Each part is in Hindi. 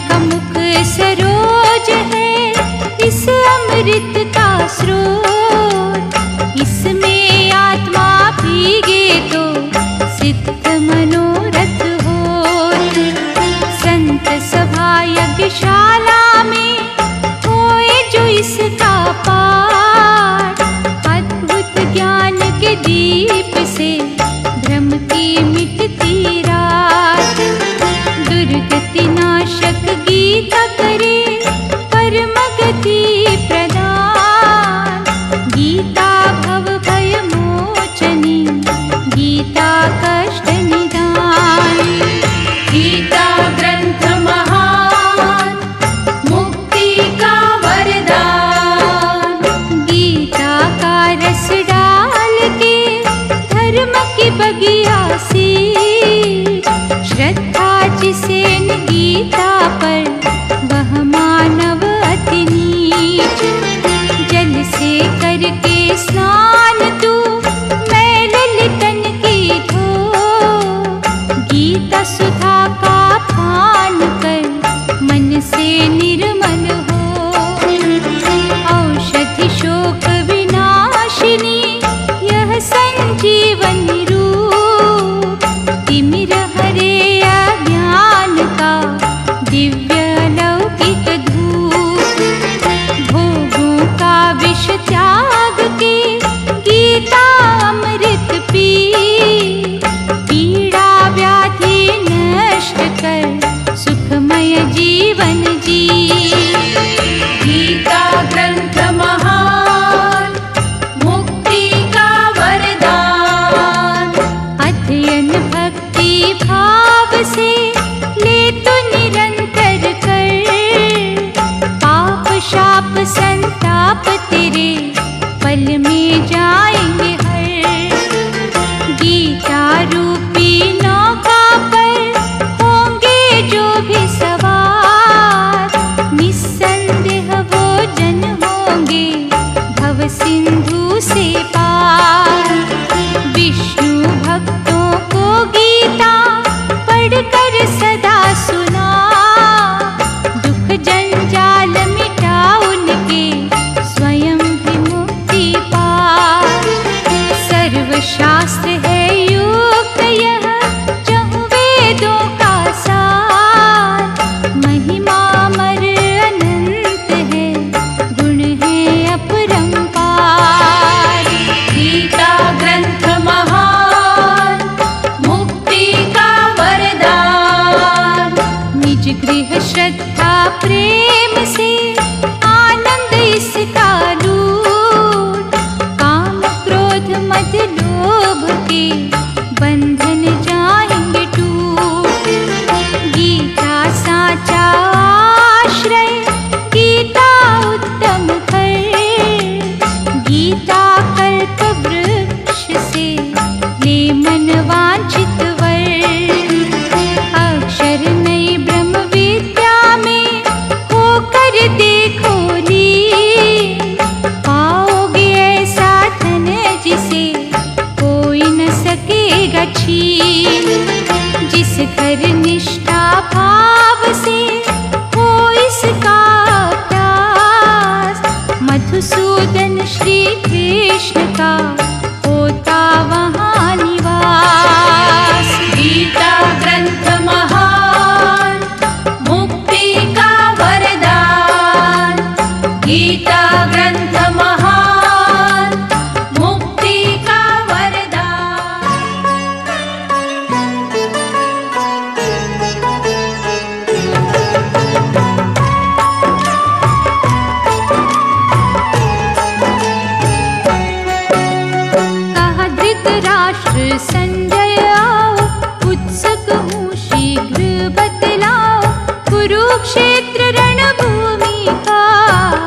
जिनका मुख सरोज है इस अमृत का स्रोत, इसमें आत्मा भीगे तो सिद्ध मनोरथ होत। संत सभा यज्ञशाला में होए जो इसका पाठ, अद्भुत ज्ञान के दीप से भ्रम की मिटती रात। दुर्गति नाशक गीता करे परम गति प्रदान, गीता भव भय मोचनी, गीता कष्ट निदान। गीता ग्रंथ महान, मुक्ति का वरदान। गीता का रस डाल के धर्म की बगिया से, श्रद्धा जिसे न गीता पर वह मानव अति नीच। जल से करके स्नान तू मैल लितन की धो, गीता सुधा का पान कर मन से निर्मल हो। औषधि शोक विनाशिनी यह संजीवनी रूप, तिमिर हरे अज्ञान का दिव्य लौकिक धूप। भोगों का विष त्याग के गीता अमृत पी, पीड़ा व्याधि नष्ट कर सुखमय जीवन जी। गीता ग्रंथ महान, मुक्ति का वरदान। अध्ययन भक्ति भाव से ले तो निरंतर कर, पाप शाप संताप तेरे पल में जाएंगे हर। गीता रूपी नौका पर होंगे जो भी सवार, निस्संदेह वो जन होंगे भव सिंधु से पार। विष्णु भक्तों को गीता पढ़कर सदा सुना, दुख जंजाल मिटा उनके स्वयं भी मुक्ति पा। सर्वशास्त्र है युक्त यह चहुँ वेदों का सार, महिमा मर अनंत है गुण है अपरंपार। गीता ग्रंथ महान, मुक्ति का वरदान। निज गृह श्रद्धा प्रेम से आनंद इसका लूट, काम क्रोध मद लोभ के बंधन जाएंगे टूट। गीता साचा आश्रय, गीता उत्तम घर, गीता कल्प वृक्ष से ले मन वांछित वर। अक्षर नई ब्रह्म विद्या में होकर देखो लीन, पाओगे ऐसा धन जिसे कोई न सकेगा छीन। जिस घर निष्ठा भाव से हो इसका अभ्यास, मधुसूदन श्री कृष्ण का होता वहाँ निवास। गीता ग्रंथ महान, मुक्ति का वरदान। गीता ग्रंथ महान, मुक्ति का वरदान। कहा धृतराष्ट्र संजय आओ, उत्सुक हूँ शीघ्र बतलाओ, कुरुक्षेत्र रणभूमि का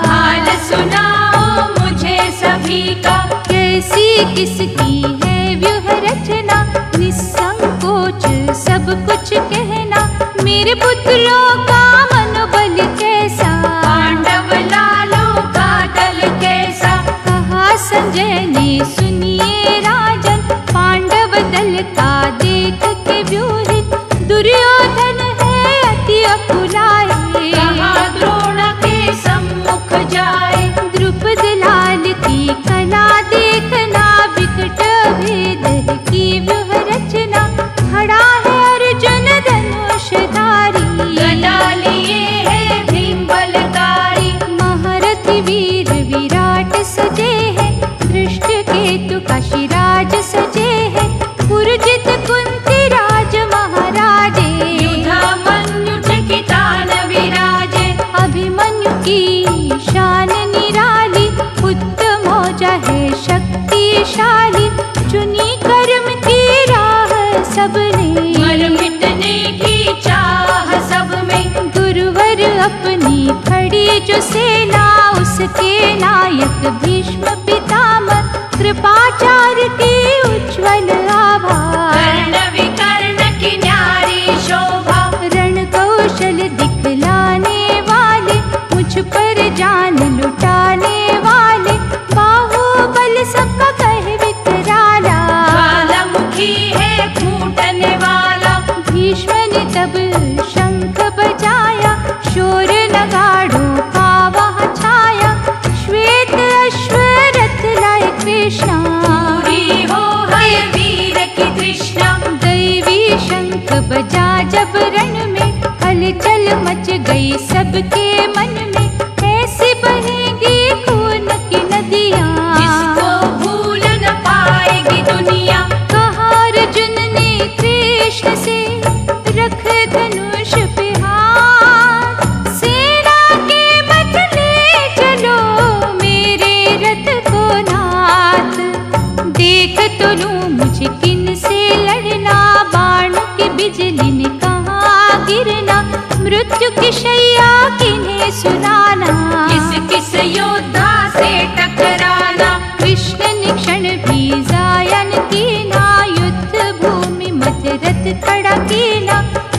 हाल सुनाओ मुझे सभी का। कैसी किसकी है व्यूह रचना, निस्संकोच सब कुछ कहना। मेरे पुत्रों का मनोबल कैसा, पांडव लालों का दल कैसा। कहा संजय ने सुनिए राजन, पांडव दल का देख के व्यूहित दुर्योधन है अति अकुलाए। बलशाली, चुनी कर्म की राह सबने, मर मिटने की चाह सब में। गुरुवर अपनी खड़ी जो सेना, उसके नायक भीष्म पितामह, कृपाचार्य की उज्ज्वल आभा। कर्ण विकर्ण की न्यारी शोभा, रण कौशल दिखलाने वाले, मुझ पर जान लुटाने वाले, बाहुबल सबका कह विकराला। ज्वालामुखी है फूटने वाला, भीष्म ने तब शंख बजाया, शोर नगाड़ों का वहाँ छाया, श्वेत अश्व रथ लाए कृष्णा। पूरी हो है वीर की तृष्णा, दैवी शंख बजा जब रण में, हलचल मच गई सबके मन में, ऐसी बहेगी खून की नदियाँ, जिसको भूल न पाएगी दुनिया। कहा अर्जुन ने कृष्ण से, रख धनुष पे हाथ, सेना के मत ले चलो मेरे रथ को नाथ। देख तो लूं मुझे किन से लड़ना, बाण की बिजली ने कहाँ गिरना, मृत्यु की शैया किन्हें सुनाना, किस किस योद्धा से टकराना। कृष्ण ने क्षण भी जायन कीना, युद्ध भूमि मध्य रथ खड़ा कीना,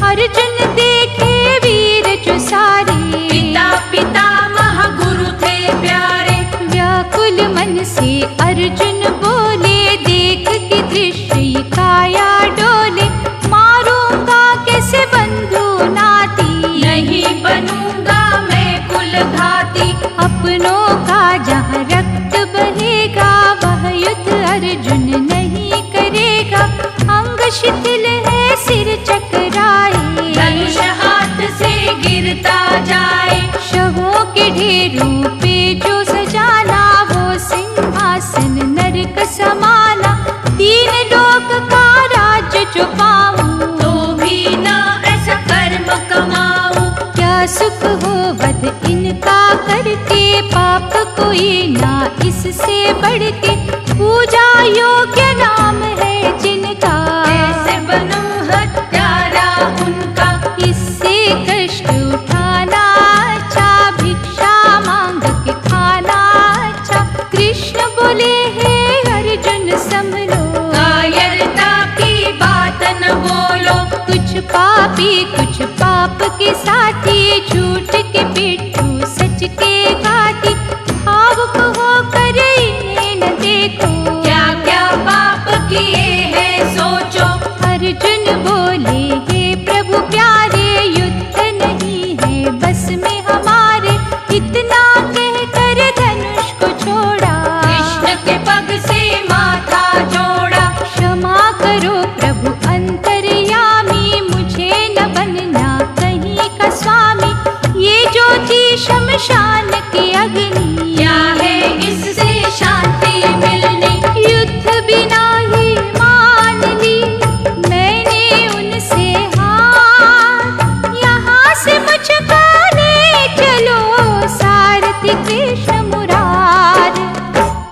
अर्जुन देखे वीर जो सारे, पिता पितामह गुरु थे प्यारे। व्याकुल मन से अर्जुन बोले, देख के दृश्य ये काया डोले, मारूंगा कैसे बंधु नाती, नहीं बनूंगा मैं कुलघाती। अपनों का जहाँ रक्त बहेगा, वह युद्ध अर्जुन नहीं करेगा, अंग शिथिल है सिर चकराए, धनुष हाथ से गिरता जाए। शवों के ढेरों पे जो सजाना, वो सिंहासन नरक समाना, तीन लोक का राज्य जो पाऊं, तो भी ना ऐसा कर्म कमाऊं। क्या सुख हो वध इनका करके, पाप कोई ना इससे बढ़ के, पूजा योग्य नाम है जिनका, कैसे बनूं हत्यारा उनका। इससे कष्ट उठाना अच्छा, भिक्षा मांग के खाना अच्छा। कृष्ण बोले हे अर्जुन संभलो, कायरता की बात न बोलो। कुछ पापी कुछ पाप के साथी, झूठ के पिट्ठू सच के घाती, भावुक होकर इन्हें न देखो, क्या क्या पाप किए हैं सोचो। अर्जुन बोले हे प्रभु प्यारे, युद्ध नहीं है बस में हमारे, इतना कहकर धनुष को छोड़ा, कृष्ण के पग से माथा जोड़ा। क्षमा करो प्रभु अंतर्यामी, मुझे न बनना कहीं का स्वामी, ये जो थी शमशान की अग्नि, क्या है इससे शांति मिलनी। युद्ध बिना ही मान ली मैंने उनसे हार, यहाँ से मुझको ले चलो सारथी कृष्ण मुरार।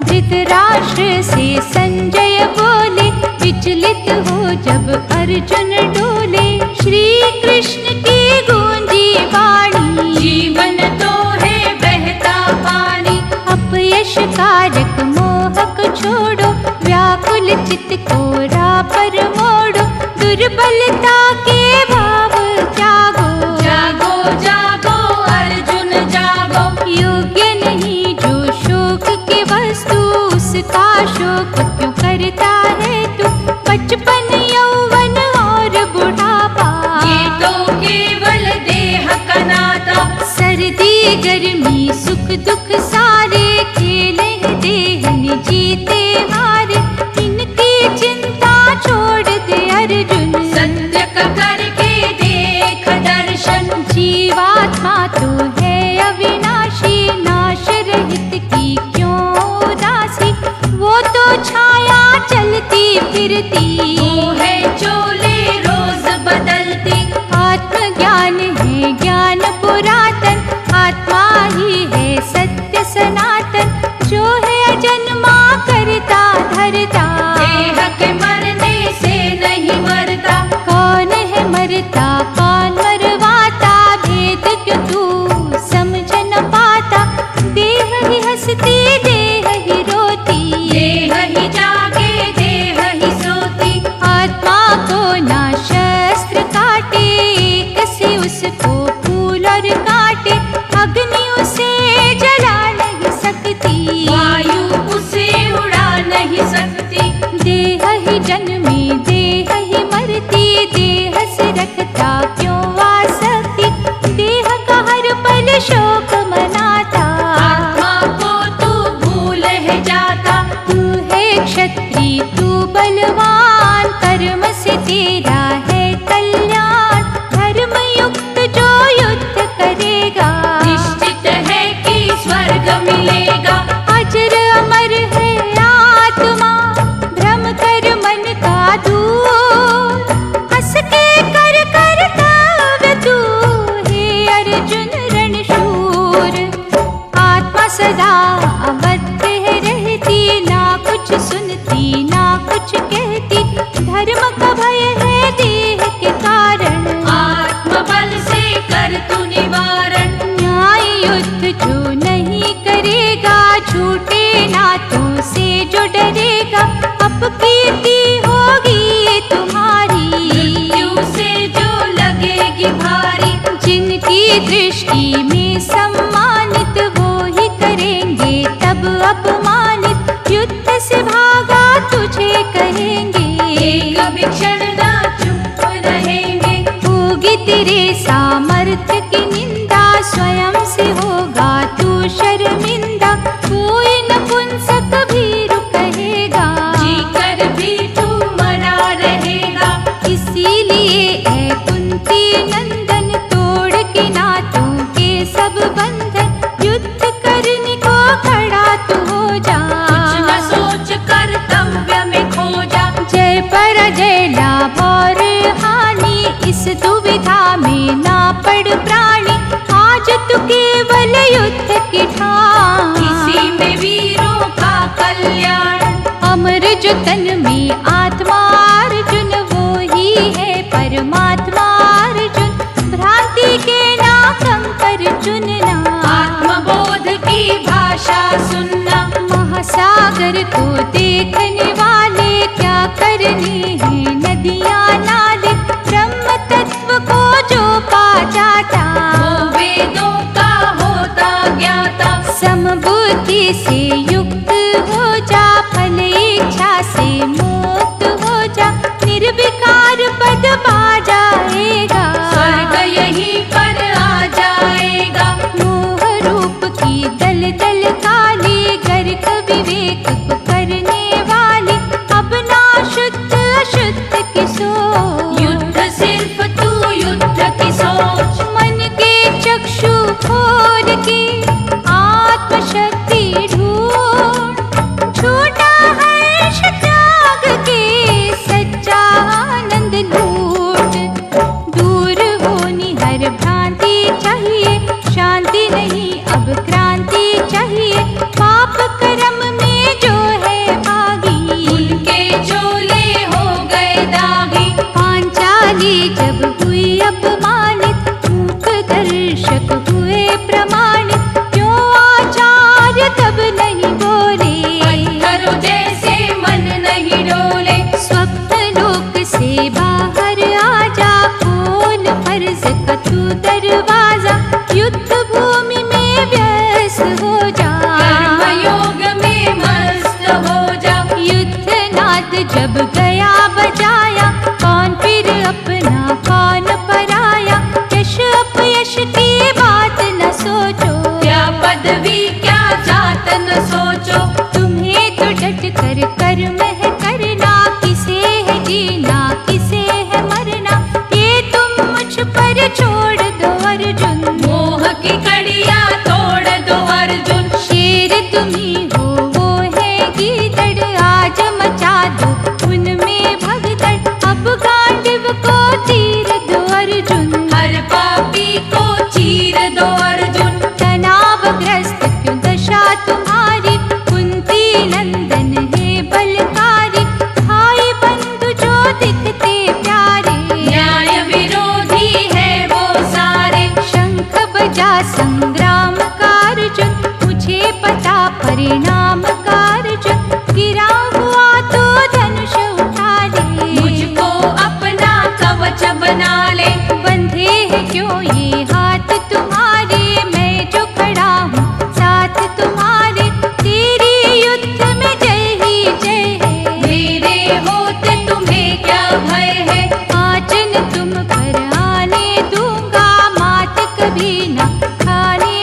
धृतराष्ट्र से संजय बोले, विचलित हो जब अर्जुन डोले, श्री कृष्ण की गूंजी वाणी, जीवन तो है बहता पानी। अपयश कारक मोहक छोड़ो, व्याकुल चित्त को राह पर मोड़ो, दुर्बलता के भाव त्यागो, जागो जागो अर्जुन जागो। योग्य नहीं जो शोक के वस्तु, उसका शोक क्यों करता है तू, बचपन यौवन और बुढ़ापा, ये तो केवल देह का नाता। सर्दी गर्मी सुख दुख सारे, खेले हैं देह ने जीते हारे, इनकी चिंता छोड़ दे अर्जुन, सत्य का करके देख दर्शन। जीवात्मा तो है अविनाशी, नाश रहित की क्यों उदासी, वो तो छाया चलती फिरती, वो है चोले रोज बदलती। आत्मज्ञान है ज्ञान पुरातन, आत्मा ही है सत्य सनातन, जो है अजन्मा करता धरती। शोक मनाता। आत्मा को तू भूल है जाता। तू है क्षत्रिय तू बलवान, कर्म से तेरा है कल्याण। धर्म युक्त जो युद्ध करेगा, निश्चित है कि स्वर्ग मिलेगा। अजर अमर है आत्मा, भ्रम कर मन का दूर। हंस के कर कर्तव्य तू, हे अर्जुन रणशूर। आत्मा सदा अवध्य है रहती, ना कुछ सुनती ना कुछ कहती। धर्म का भय है देह के कारण, आत्मबल से कर तू निवारण। न्याय युद्ध जो नहीं करेगा, झूठे नातों से जो डरेगा। अपकीर्ति होगी तुम्हारी, मृत्यु से जो लगेगी भारी। जिनकी दृष्टि में सम्मानित, वो ही करेंगे तब अपमानित। युद्ध से भागा तुझे कहेंगे, एक भी क्षण ना चुप रहेंगे। होगी तेरे सामर्थ्य की निंदा, स्वयं से होगा तू शर्मिंदा। कोई नपुंसक भीरु कहेगा, जीकर भी तू मरा रहेगा। इसीलिए ऐ कुंती नंदन, तोड़ के नातों के सब बंधन। युद्ध करने को खड़ा तू हो जा, कुछ न सोच कर्तव्य में खो जा। जय पराजय लाभ और हानि, इस दुविधा में ना पड़ प्राणी। आज तू केवल युद्ध की ठान, इसी में वीरों का कल्याण। अमर जो तन में आत्मा अर्जुन, वो ही है परमात्मा अर्जुन। भ्रांति के ना कंकर चुनना, आत्मबोध की भाषा सुनना। महासागर को देखने वाले, क्या करने हैं नदियाँ नाले। ब्रह्म तत्व को जो पा जाता, वो वेदों का होता ज्ञाता। समबुद्धि से युक्त हो जा, फल इच्छा से मुक्त हो जा। निर्विकार पद पा जाएगा, स्वर्ग यहीं पर आ जाएगा। मोह रूप की दल दल काली, गर्क विवेक को करने वाली। अब ना शुद्ध अशुद्ध की सोच, युद्ध सिर्फ तू युद्ध की सोच। मन के चक्षु खोल के आत्मशक्ति ढूंढ। झूठा हर्ष त्याग के सच्चा आनंद लूट। दूर होनी हर भ्रांति चाहिए, शांति नहीं अब क्रांति चाहिए। पाप कर्म में जो है भागी, उनके चोले हो गए दागी। पांचाली जब हुई अपमानित, मूक दर्शक हुए प्रमाणित। क्यों आचार्य तब नहीं बोले, पत्थरों जैसे मन नहीं डोले। स्वप्न लोक से बाहर आजा, खोल फर्ज का तू दरवाजा। युद्ध भूमि में व्यस्त हो जा, कर्मयोग में मस्त हो जा। युद्ध नाद जब गया बजाया, कौन फिर अपना कौन पराया। यश अपयश की बात न सोचो, क्या पदवी क्या जात न सोचो। तुम्हें तो डट कर कर्म है करना। किसे है जीना किसे है मरना, ये तुम मुझ पर छोड़ दो अर्जुन। मोह की कड़ियाँ तोड़ दो अर्जुन। शेर तुम्ही हो वो है गीदड़, आज मचा दो उनमें भगदड़। अब गांडव को तीर दो अर्जुन, हर पापी को चीर दो अर्जुन। तनावग्रस्त क्यों दशा तुम्हारी, कुंती नंदन है बलकारी। भाई बंधु जो दिखते प्यारे, न्याय विरोधी है वो सारे। शंख बजा संग्राम का अर्जुन, मुझे पता परिणाम का अर्जुन। गिरा हुआ तो धनुष उठा ले, मुझको अपना कवच बना ले। बंधे हैं क्यों ये हाथ तुम्हारे, मैं जो खड़ा हूँ साथ तुम्हारे। तेरी युद्ध में जय ही जय है, मेरे होते तुम्हें क्या भय है। आचन तुम पर आने दूंगा, मात कभी न खाने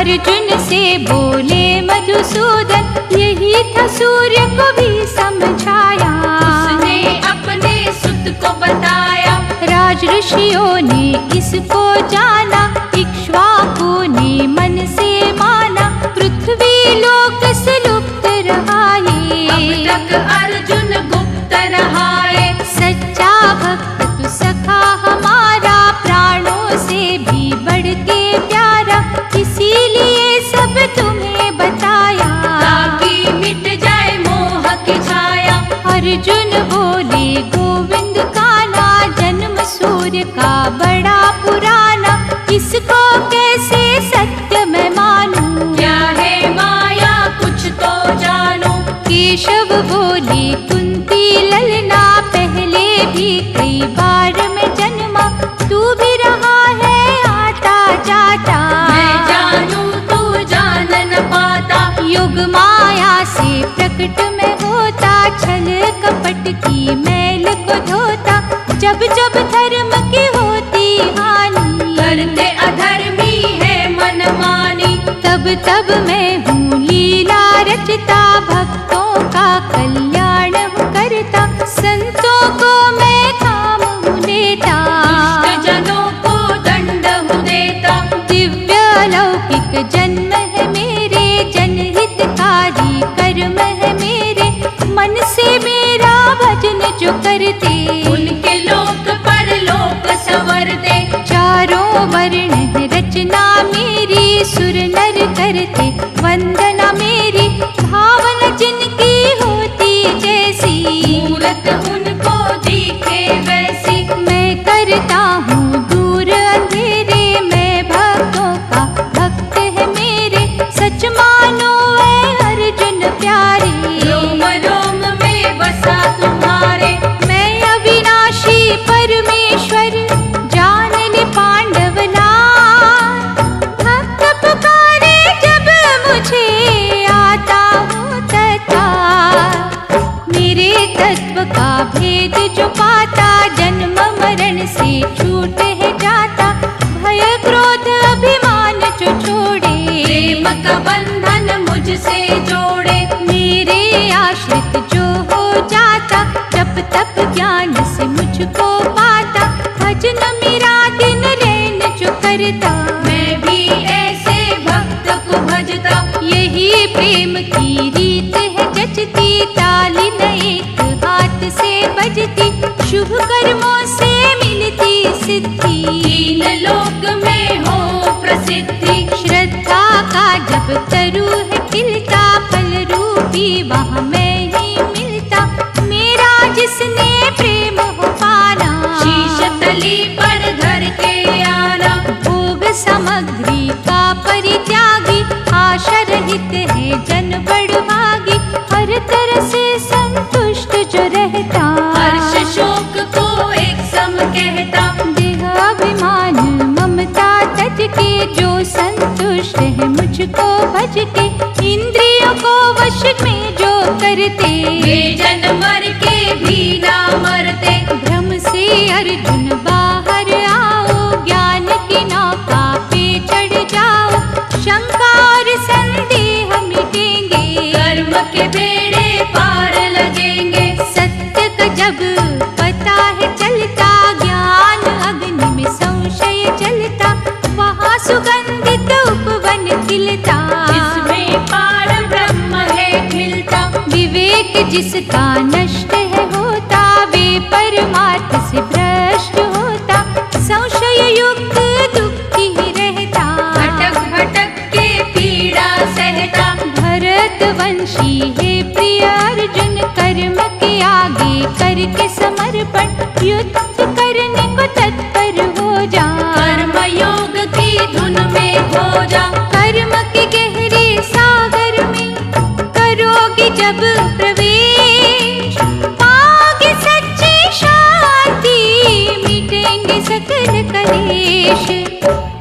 अर्जुन से बोले मधुसूदन, यही था सूर्य को भी समझाया। उसने अपने सुत को बताया, राज ऋषियों ने इसको जाना, इक्ष्वाकु ने मन से माना, पृथ्वी लोक से लुप्त रहाए। अब तक अर्जुन गुप्त रहाए। सच्चा भक्त तू सखा हमारा, प्राणों से भी बढ़ के प्यारा, इसीलिए सब तुम्हें बताया, ताकि मिट जाए मोह की छाया। अर्जुन बोले गोविंद का ना, जन्म सूर्य का बड़ा पुराना, इसको कैसे सत्य मैं मानूं, क्या है माया कुछ तो जानो। केशव बोले कुंती ललना, पहले भी कई बार मैं जन्मा, तू भी रहा है आता जाता। मैं जानूं तू जान न पाता, युग माया से प्रकट में होता, छल कपट की मैल को धोता, जब जब धर्म की होती हानि, करते अधर्मी है मनमानी। तब तब मैं हूँ लीला रचता, भक्तों का कल्याण हूँ करता, संतों को मैं काम हूँ देता, दुष्ट जनों को दंड हूँ देता। दिव्य लौकिक जन्म है मेरे, जनहितकारी कर्म है मेरे, मन से मेरा भजन जो करते, उनके लोक पर लोक संवरते। चारों वर्ण है रचना मेरी, सुर नर करते वंदना मेरी, भावना जिनकी होती जैसी, मूरत उनको दिखे वैसी। मैं करता हूँ दूर अंधेरे, मैं भक्तों का भक्त है मेरे, सच मानो ऐ अर्जुन प्यारे, रोम रोम में बसा तुम्हारे। मैं अविनाशी परमेश्वर, जान ले पांडवलाल, भक्त पुकारे जब मुझे आता हूँ तत्काल, मेरे तत्व का भेद जो पाता, जन्म मरण से छूट है जाता, भय क्रोध अभिमान जो छोड़े, प्रेम का बंधन मुझसे जोड़े। मेरे आश्रित जो हो जाता, जप तप ज्ञान से मुझको पाता, भजन मेरा दिन रैन जो करता, मैं भी ऐसे भक्त को भजता। यही प्रेम की रीत है जचती, ताली न एक हाथ से बजती, शुभ कर्मों से मिलती सिद्धि, तीन लोक में हो प्रसिद्धि। श्रद्धा का जब तरु है खिलता, फल रूपी वहाँ मैं ही मिलता, मेरा जिसने प्रेम हो पाना, शीश तली पर धर के आना। भोग सामग्री का परित्यागी, आशा रहित है जन बड़भागी, हर तरह से संतुष्ट जो रहता, हर्ष शोक को एक सम कहता। देहाभिमान ममता तज के, जो संतुष्ट है मुझको भज के, इंद्रियों को वश में जो करते, वे जन मर के भी ना मरते। भ्रम से अर्जुन बाहर आओ, ज्ञान की नौका पे चढ़ जाओ, शंका और संदेह मिटेंगे, कर्म के बेड़े पार लगेंगे। सत्य का जब पता है चलता, ज्ञान अग्नि में संशय जलता, वहाँ सुगंधित उपवन खिलता, इसमें पार ब्रह्म है खिलता। विवेक जिसका नष्ट है होता, वे परमार्थ से भ्रष्ट होता, संशय युक्त दुखी ही रहता, भटक भटक के पीड़ा सहता। भरतवंशी है प्रिय अर्जुन, कर्म के आगे करके समर्पण, युद्ध करने को तत्पर हो जा, कर्म योग की धुन में खो जा। कर्म के गहरे सागर में करोगे जब प्रवेश, पाओगे सच्ची शांति, मिटेंगे सकल कलेश।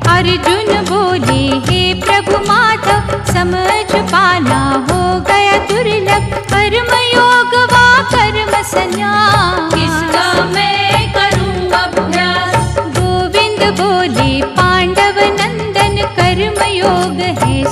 अर्जुन बोले हे प्रभु माधव, समझ पाना हो गया दुर्लभ, कर्म योग वा कर्म संन्यास, इसका मैं करूँ अभ्यास। गोविंद बोले पांडव नंदन, कर्म योग है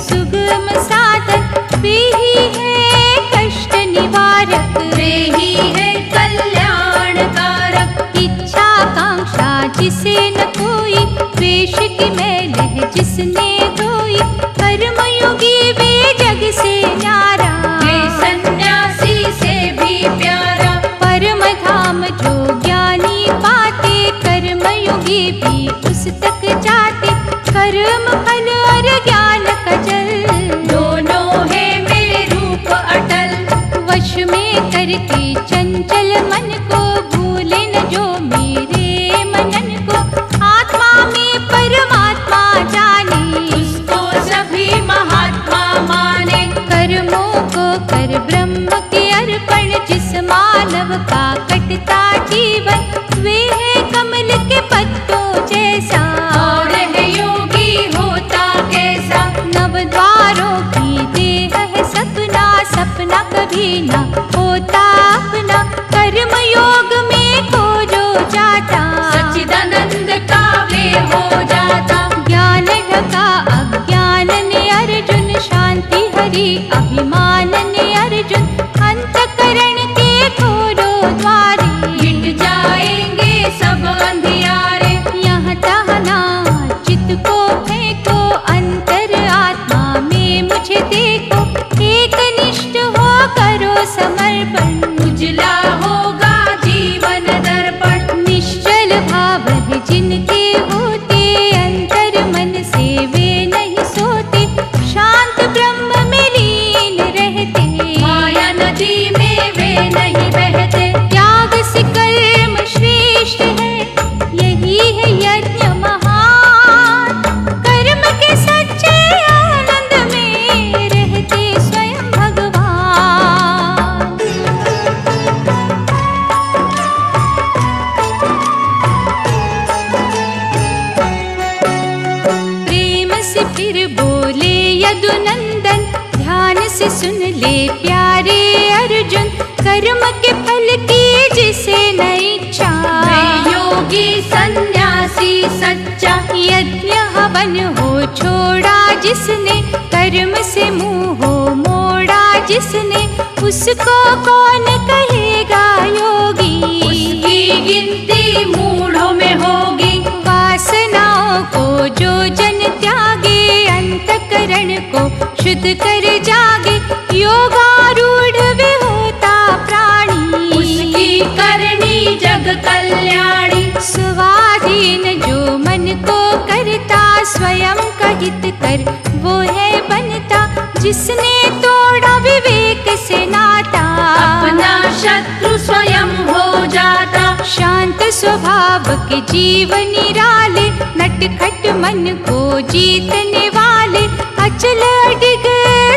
कारक, वे ही है कल्याण कारक। इच्छा कांक्षा जिसे न कोई, द्वेष की मैल है जिसने धोई, कर्मयोगी वे जग से न्यारा, वे सन्यासी से भी प्यारा। परम धाम जो ज्ञानी पाते, कर्मयोगी भी उस तक जाते, कर्म फल और ज्ञान का जल, दोनों है मेरे रूप अटल। वश में करके चंचल मन को, भूले न जो मेरे मनन को, आत्मा में परमात्मा जाने, उसको सभी महात्मा माने। कर्मों को कर ब्रह्म के अर्पण, जिस मानव का कटता जीवन, वे है कमल के पत्तों जैसा, और है योगी होता कैसा। नव द्वारों की देह है सपना, सपना कभी ना होता अपना, कर्म योग में खो जो जाता, सच्चिदानंद का वे हो जाता। ज्ञान ढका अज्ञान ने अर्जुन, शांति हरि अभिमान ने अर्जुन, अंतकरण के खोलो द्वारे, मिट जाएंगे सब अंधियारे। यहाँ तहना चित्त को फेंको, अंतर आत्मा में मुझे देखो, एक निष्ठ हो करो समर्पण, उजला होगा जीवन दर्पण। निश्चल भाव है जिनके होते, अंतर मन से वे नहीं सोते, शांत ब्रह्म में लीन रहते, माया नदी में वे नहीं बहते। त्याग से कर्म श्रेष्ठ है, यही है यज्ञ महान, कर्म के सच्चे आनंद में रहते स्वयं भगवान। प्रेम से फिर बोले यदुनंदन, ध्यान से सुन ले प्यारे अर्जुन, कर्म के फल की जिसे न इच्छा, वे योगी सन्यासी सच्चा। यज्ञ हवन हो छोड़ा जिसने, कर्म से मुंह हो मोड़ा जिसने, उसको कौन कहेगा योगी, उसकी गिनती मूढ़ों में होगी। वासनाओं को जो जन त्यागे, अंतकरण को शुद्ध कर जागे, योगारूढ़ वे होता प्राणी, उसकी करनी जग कल्याणी। स्वाधीन जो मन को करता, स्वयं का हित कर वो है बनता, जिसने तोड़ा विवेक से नाता, अपना शत्रु स्वयं हो जाता। शांत स्वभाव के जीव निराले, नटखट मन को जीतने वाले, अचल अडिग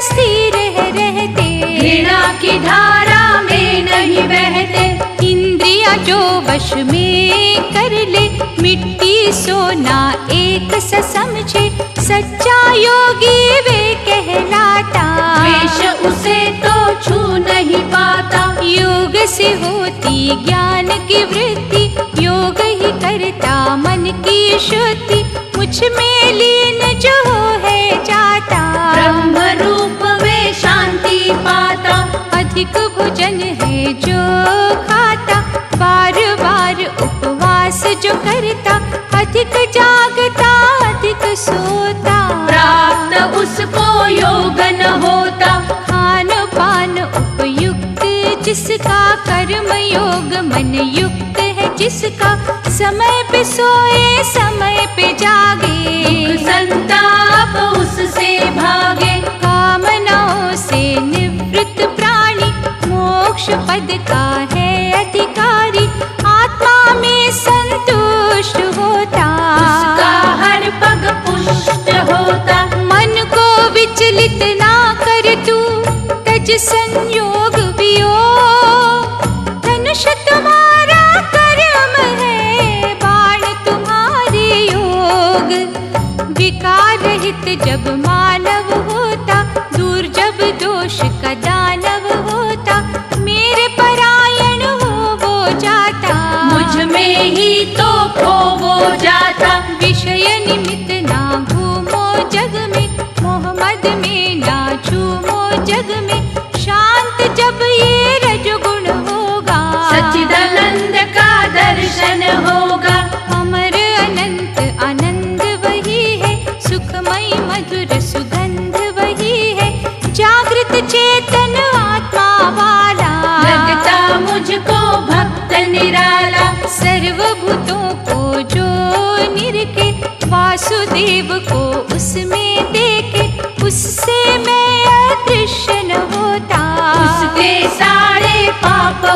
स्थिर है रहते, घृणा की धारा में नहीं बहते। इंद्रिया जो वश में कर ले, मिट्टी सोना एक सा समझे, सच्चा योगी वे कहलाता, वेश उसे तो छू नहीं पाता। योग से होती ज्ञान की वृद्धि, योग ही करता मन की शुद्धि, मुझ में लीन जो है जाता, ब्रह्म रूप में शांति पाता। अधिक भोजन है जो खाता, बार बार उपवास जो करता, अधिक जागता अधिक सोता, प्राप्त उसको योग न होता। खान पान उपयुक्त जिसका, कर्म योग मन युक्त है जिसका, समय पे सोए समय पे जागे, संताप उससे भागे। कामनाओं से निवृत्त प्राणी, मोक्ष पद का है अधिकारी, आत्मा में संतुष्ट होता, उसका हर पग पुष्ट होता। मन को विचलित ना कर तू, तज संयोग वियोग, धनुष तुम्हारा कर्म है, बाण तुम्हारे योग, विकार रहित जब मानव होता, दूर जब दोष का दानव होता, मेरे परायण हो वो जाता, मुझ में ही तो खो वो जाता। विषय निमित्त ना घूमो जग में, मोह मद में ना झूमो जग में, शांत जब ये रज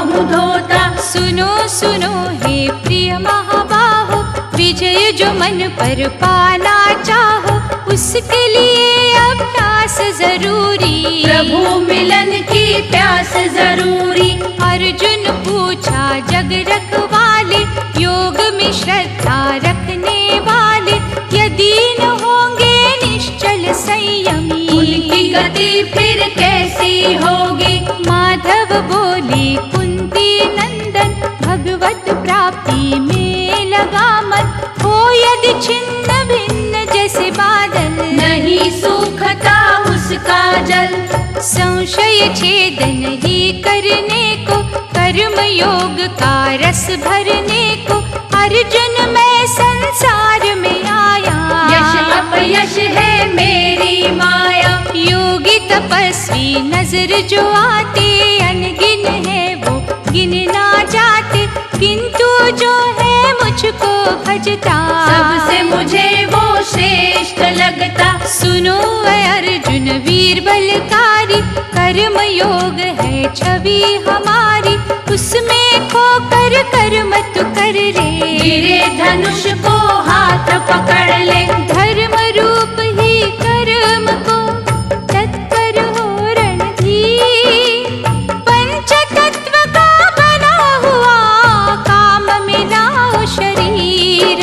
बाहु धोता। सुनो सुनो हे प्रिय महाबाहो, विजय जो मन पर पाना चाहो, उसके लिए अभ्यास जरूरी। प्रभु मिलन की प्यास जरूरी। अर्जुन पूछा जग रखवाले, योग में श्रद्धा रखने वाले, यदि न होंगे निश्चल संयमी, उनकी गति फिर कैसी होगी। माधव बोले कुंती नंदन, भगवत प्राप्ति में लगा मन, हो यदि छिन्न भिन्न जैसे बादल, नहीं सूखता उसका जल। संशय छेदन ही करने को, कर्म योग का रस भरने को, अर्जुन मैं संसार में आया। यश अपयश है मेरी माया। योगी तपस्वी नजर जो आते, अनगिन है वो गिन ना जाते, किंतु जो है मुझको भजता, सबसे मुझे वो श्रेष्ठ लगता। सुनो ऐ अर्जुन वीर बलकारी, कर्म योग है छवि हमारी, उसमें खोकर कर्म तू कर ले। गिरे धनुष को हाथ पकड़ ले। धर्म रूप ही कर्म को तत्पर हो रणधीर, पंच तत्व का बना हुआ काम में लाओ शरीर।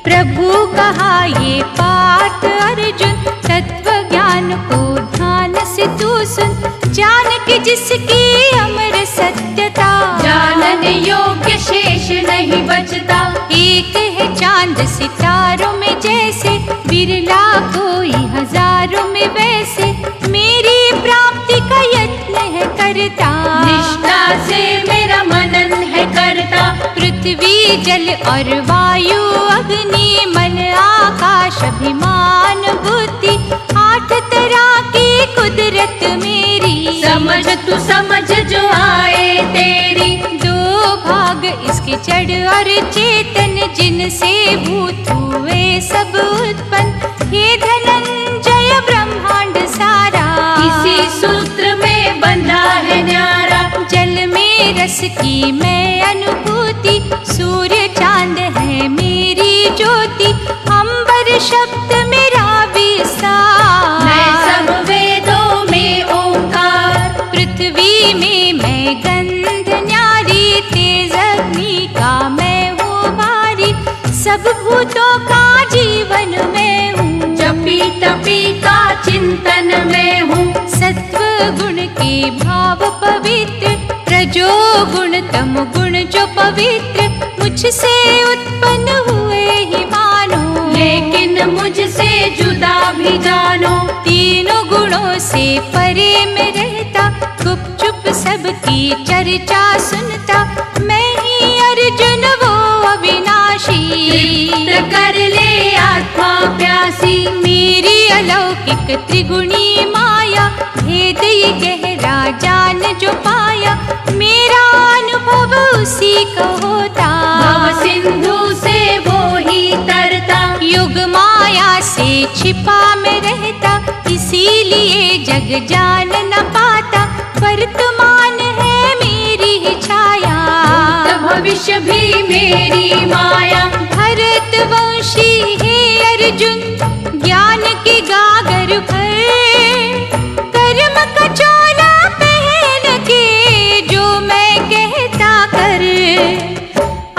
प्रभु कहा ये पाठ अर्जुन, तत्व ज्ञान को ध्यान से तू सुन, जान के जिसकी अमर सत्यता, जानने योग्य शेष नहीं बचता। एक है चांद सितारों में जैसे, बिरला कोई हजारों में वैसे, मेरी प्राप्ति का यत्न है करता, निष्ठा से मेरा मनन है करता। पृथ्वी जल और वायु अग्नि मन आकाश अभिमान बुद्धि, 8 तरह की कुदरत मेरी, समझ तू समझ जो आए तेरी। 2 भाग इसके जड़ और चेतन, जिनसे भूत हुए सब उत्पन्न, हे धनंजय ब्रह्मांड सारा, इसी सूत्र में बंधा है न्यारा। जल में रस की मैं अनुभूति, सूर्य चांद है मेरी ज्योति, अंबर शब्द मेरा विस्तार, मैं सब वेदों में ओंकार। पृथ्वी में मैं गंध न्यारी, तेज अग्नि का मैं हूँ भारी, सब भूतों का जीवन में हूँ, जपी तपी का चिंतन में हूँ। सत्व गुण के भाव पवित्र, रजो गुण तम गुण जो पवित्र, मुझसे उत्पन्न हुए ही मानो, लेकिन मुझसे जुदा भी जानो। 3 गुणों से परे में रहता, गुपचुप सबकी चर्चा सुनता, मैं ही अर्जुन वो अविनाशी, तृप्त कर ले आत्मा प्यासी। मेरी अलौकिक त्रिगुणी माया, भेद ये गहरा जान जो पाया, मेरा अनुभव उसी को होता, भव सिंधु से वो ही तरता। युग माया से छिपा में रहता, इसीलिए जग जान न पाता, वर्तमान है मेरी ही छाया, भूत भविष्य भी मेरी माया। भरतवंशी हे अर्जुन, ज्ञान के गागर भर, कर्म का चोला पहन के जो मैं कहता कर।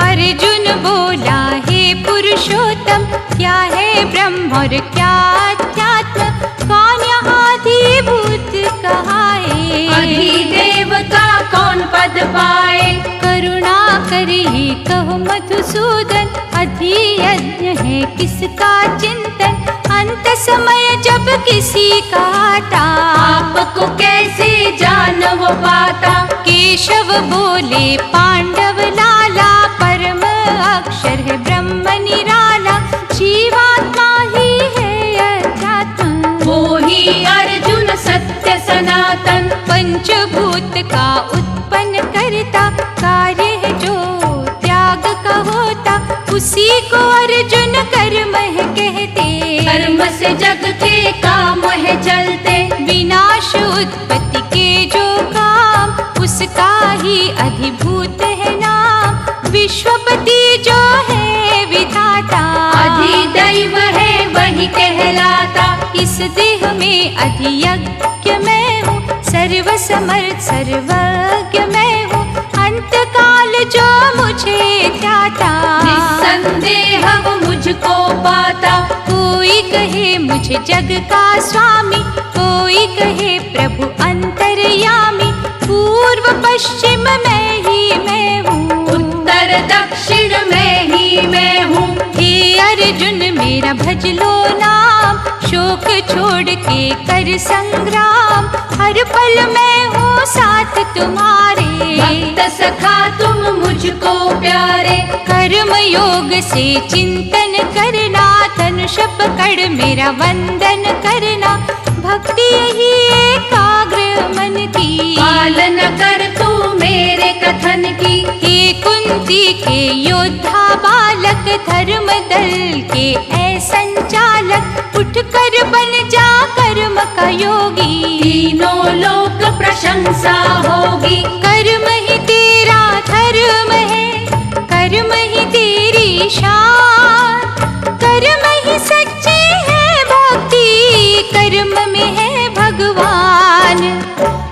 अर्जुन बोला हे पुरुषोत्तम, क्या है ब्रह्म और क्या अध्यात्म, कौन यहाँ अधिभूत कहा है, अधिदेव का कौन पद पाए। करुणा करिए कहो मधुसूदन, अधियज्ञ है किसका चिंतन, अंत समय जब किसी का आता, आपको कैसे जान वो पाता। केशव बोले पांडव लाला, परम अक्षर है ब्रह्म निराला, जीवात्मा ही है अध्यात्म, वो ही अर्जुन सत्य सनातन। पंचभूत का उत्पन्न करता, कार्य है जो त्याग का होता, उसी को अर्जुन कर्म है कहते, कर्म से जग के काम है चलते। विनाश उत्पत्ति के जो काम, उसका ही अधिभूत है नाम, विश्वपति जो है विधाता। अधिदैव है वही कहलाता। इस देह में अधियज्ञ मैं हूँ, सर्व समर्थ सर्वज्ञ मैं हूँ, अंत काल जो मुझे ध्याता। निस्संदेह वो मुझको पाता। कोई कहे मुझे जग का स्वामी, कोई कहे प्रभु अंतर्यामी, पूर्व पश्चिम मैं हूँ, उत्तर दक्षिण मैं ही मैं हूँ। हे अर्जुन मेरा भज लो नाम, शोक छोड़ के कर संग्राम, हर पल मैं हूँ साथ तुम्हारे। भक्त सखा तुम मुझको प्यारे। कर्म योग से चिंतन करना, धनुष पकड़ मेरा वंदन करना, भक्ति यही एकाग्र मन की। पालन कर तू मेरे कथन की। हे कुंती के योद्धा बालक, धर्म दल के ऐ संचालक, उठ कर बन जा कर्म का योगी। तीनों लोक प्रशंसा होगी। कर्म ही तेरा धर्म है, कर्म ही तेरी शान, कर्म ही सच्ची है भक्ति, कर्म में है भगवान।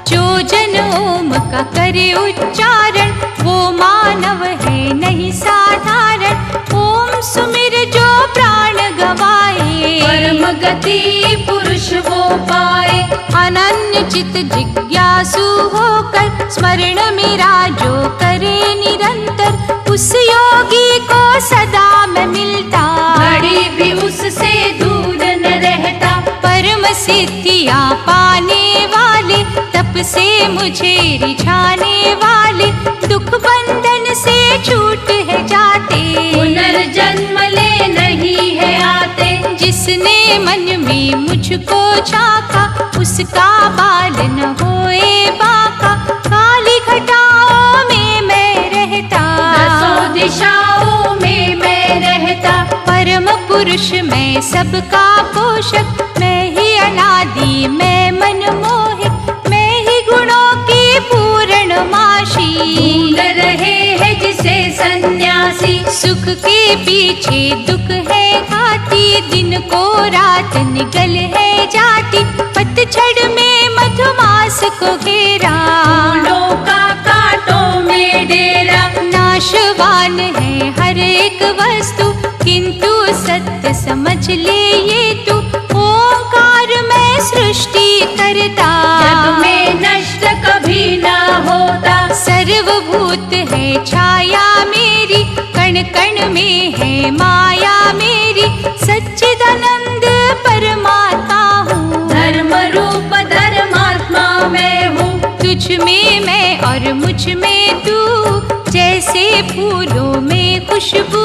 जो जन ओम का करे उच्चारण, वो मानव है नहीं साधारण। ओम सुमिर जो प्राण गवाए, परम गति पुरुष वो पाए। अनन्य चित जिज्ञासु होकर, स्मरण मेरा जो करे निरंतर, उस योगी को सदा मैं मिलता। घड़ी भी उससे दूर न रहता। परम सिद्धियाँ पाने वाले, तप से मुझे रिझाने वाले, दुख बंधन से छूट है जाते। पुनर्जन्म ले नहीं है आते। जिसने मन में मुझको झांका, उसका बाल न होए बाका। काली घटाओं में मैं रहता, दसों दिशाओं में मैं रहता। परम पुरुष मैं सबका पोषक, मैं ही अनादि मैं मनमोहक, मैं ही गुणों की पूर्णमाशी। भूल रहे हैं जिसे सन्यासी। सुख के पीछे दुख है घाती, दिन को रात निकल है जाती, पतझड़ में मधुमास को घेरा। फूलों का कांटों में डेरा। नाशवान है हर एक वस्तु, किंतु सत्य समझ ले ये तू। ओंकार में सृष्टि करता, जग में नष्ट कभी ना होता। सर्वभूत है छाया मेरी, कण कण में है माया मेरी, सच्चिदानंद परमात्मा हूँ। धर्म रूप धर्मात्मा मैं हूँ। तुझ में मैं और मुझ में तू, जैसे फूलों में खुशबू,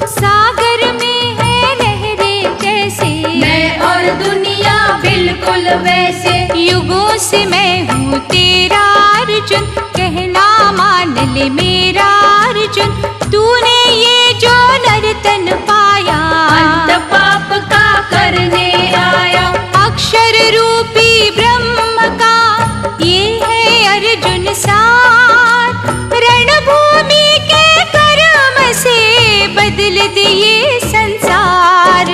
सागर में है लहरें जैसे। मैं और दुनिया बिल्कुल वैसे। युगों से मैं हूँ तेरा अर्जुन, कहना मान ले मेरा अर्जुन। तूने ये जो नर्तन पाया, अंत पाप का करने आया। अक्षर रूपी ब्रह्म का ये है अर्जुन सार। रणभूमि के कर्म से बदल दिए संसार।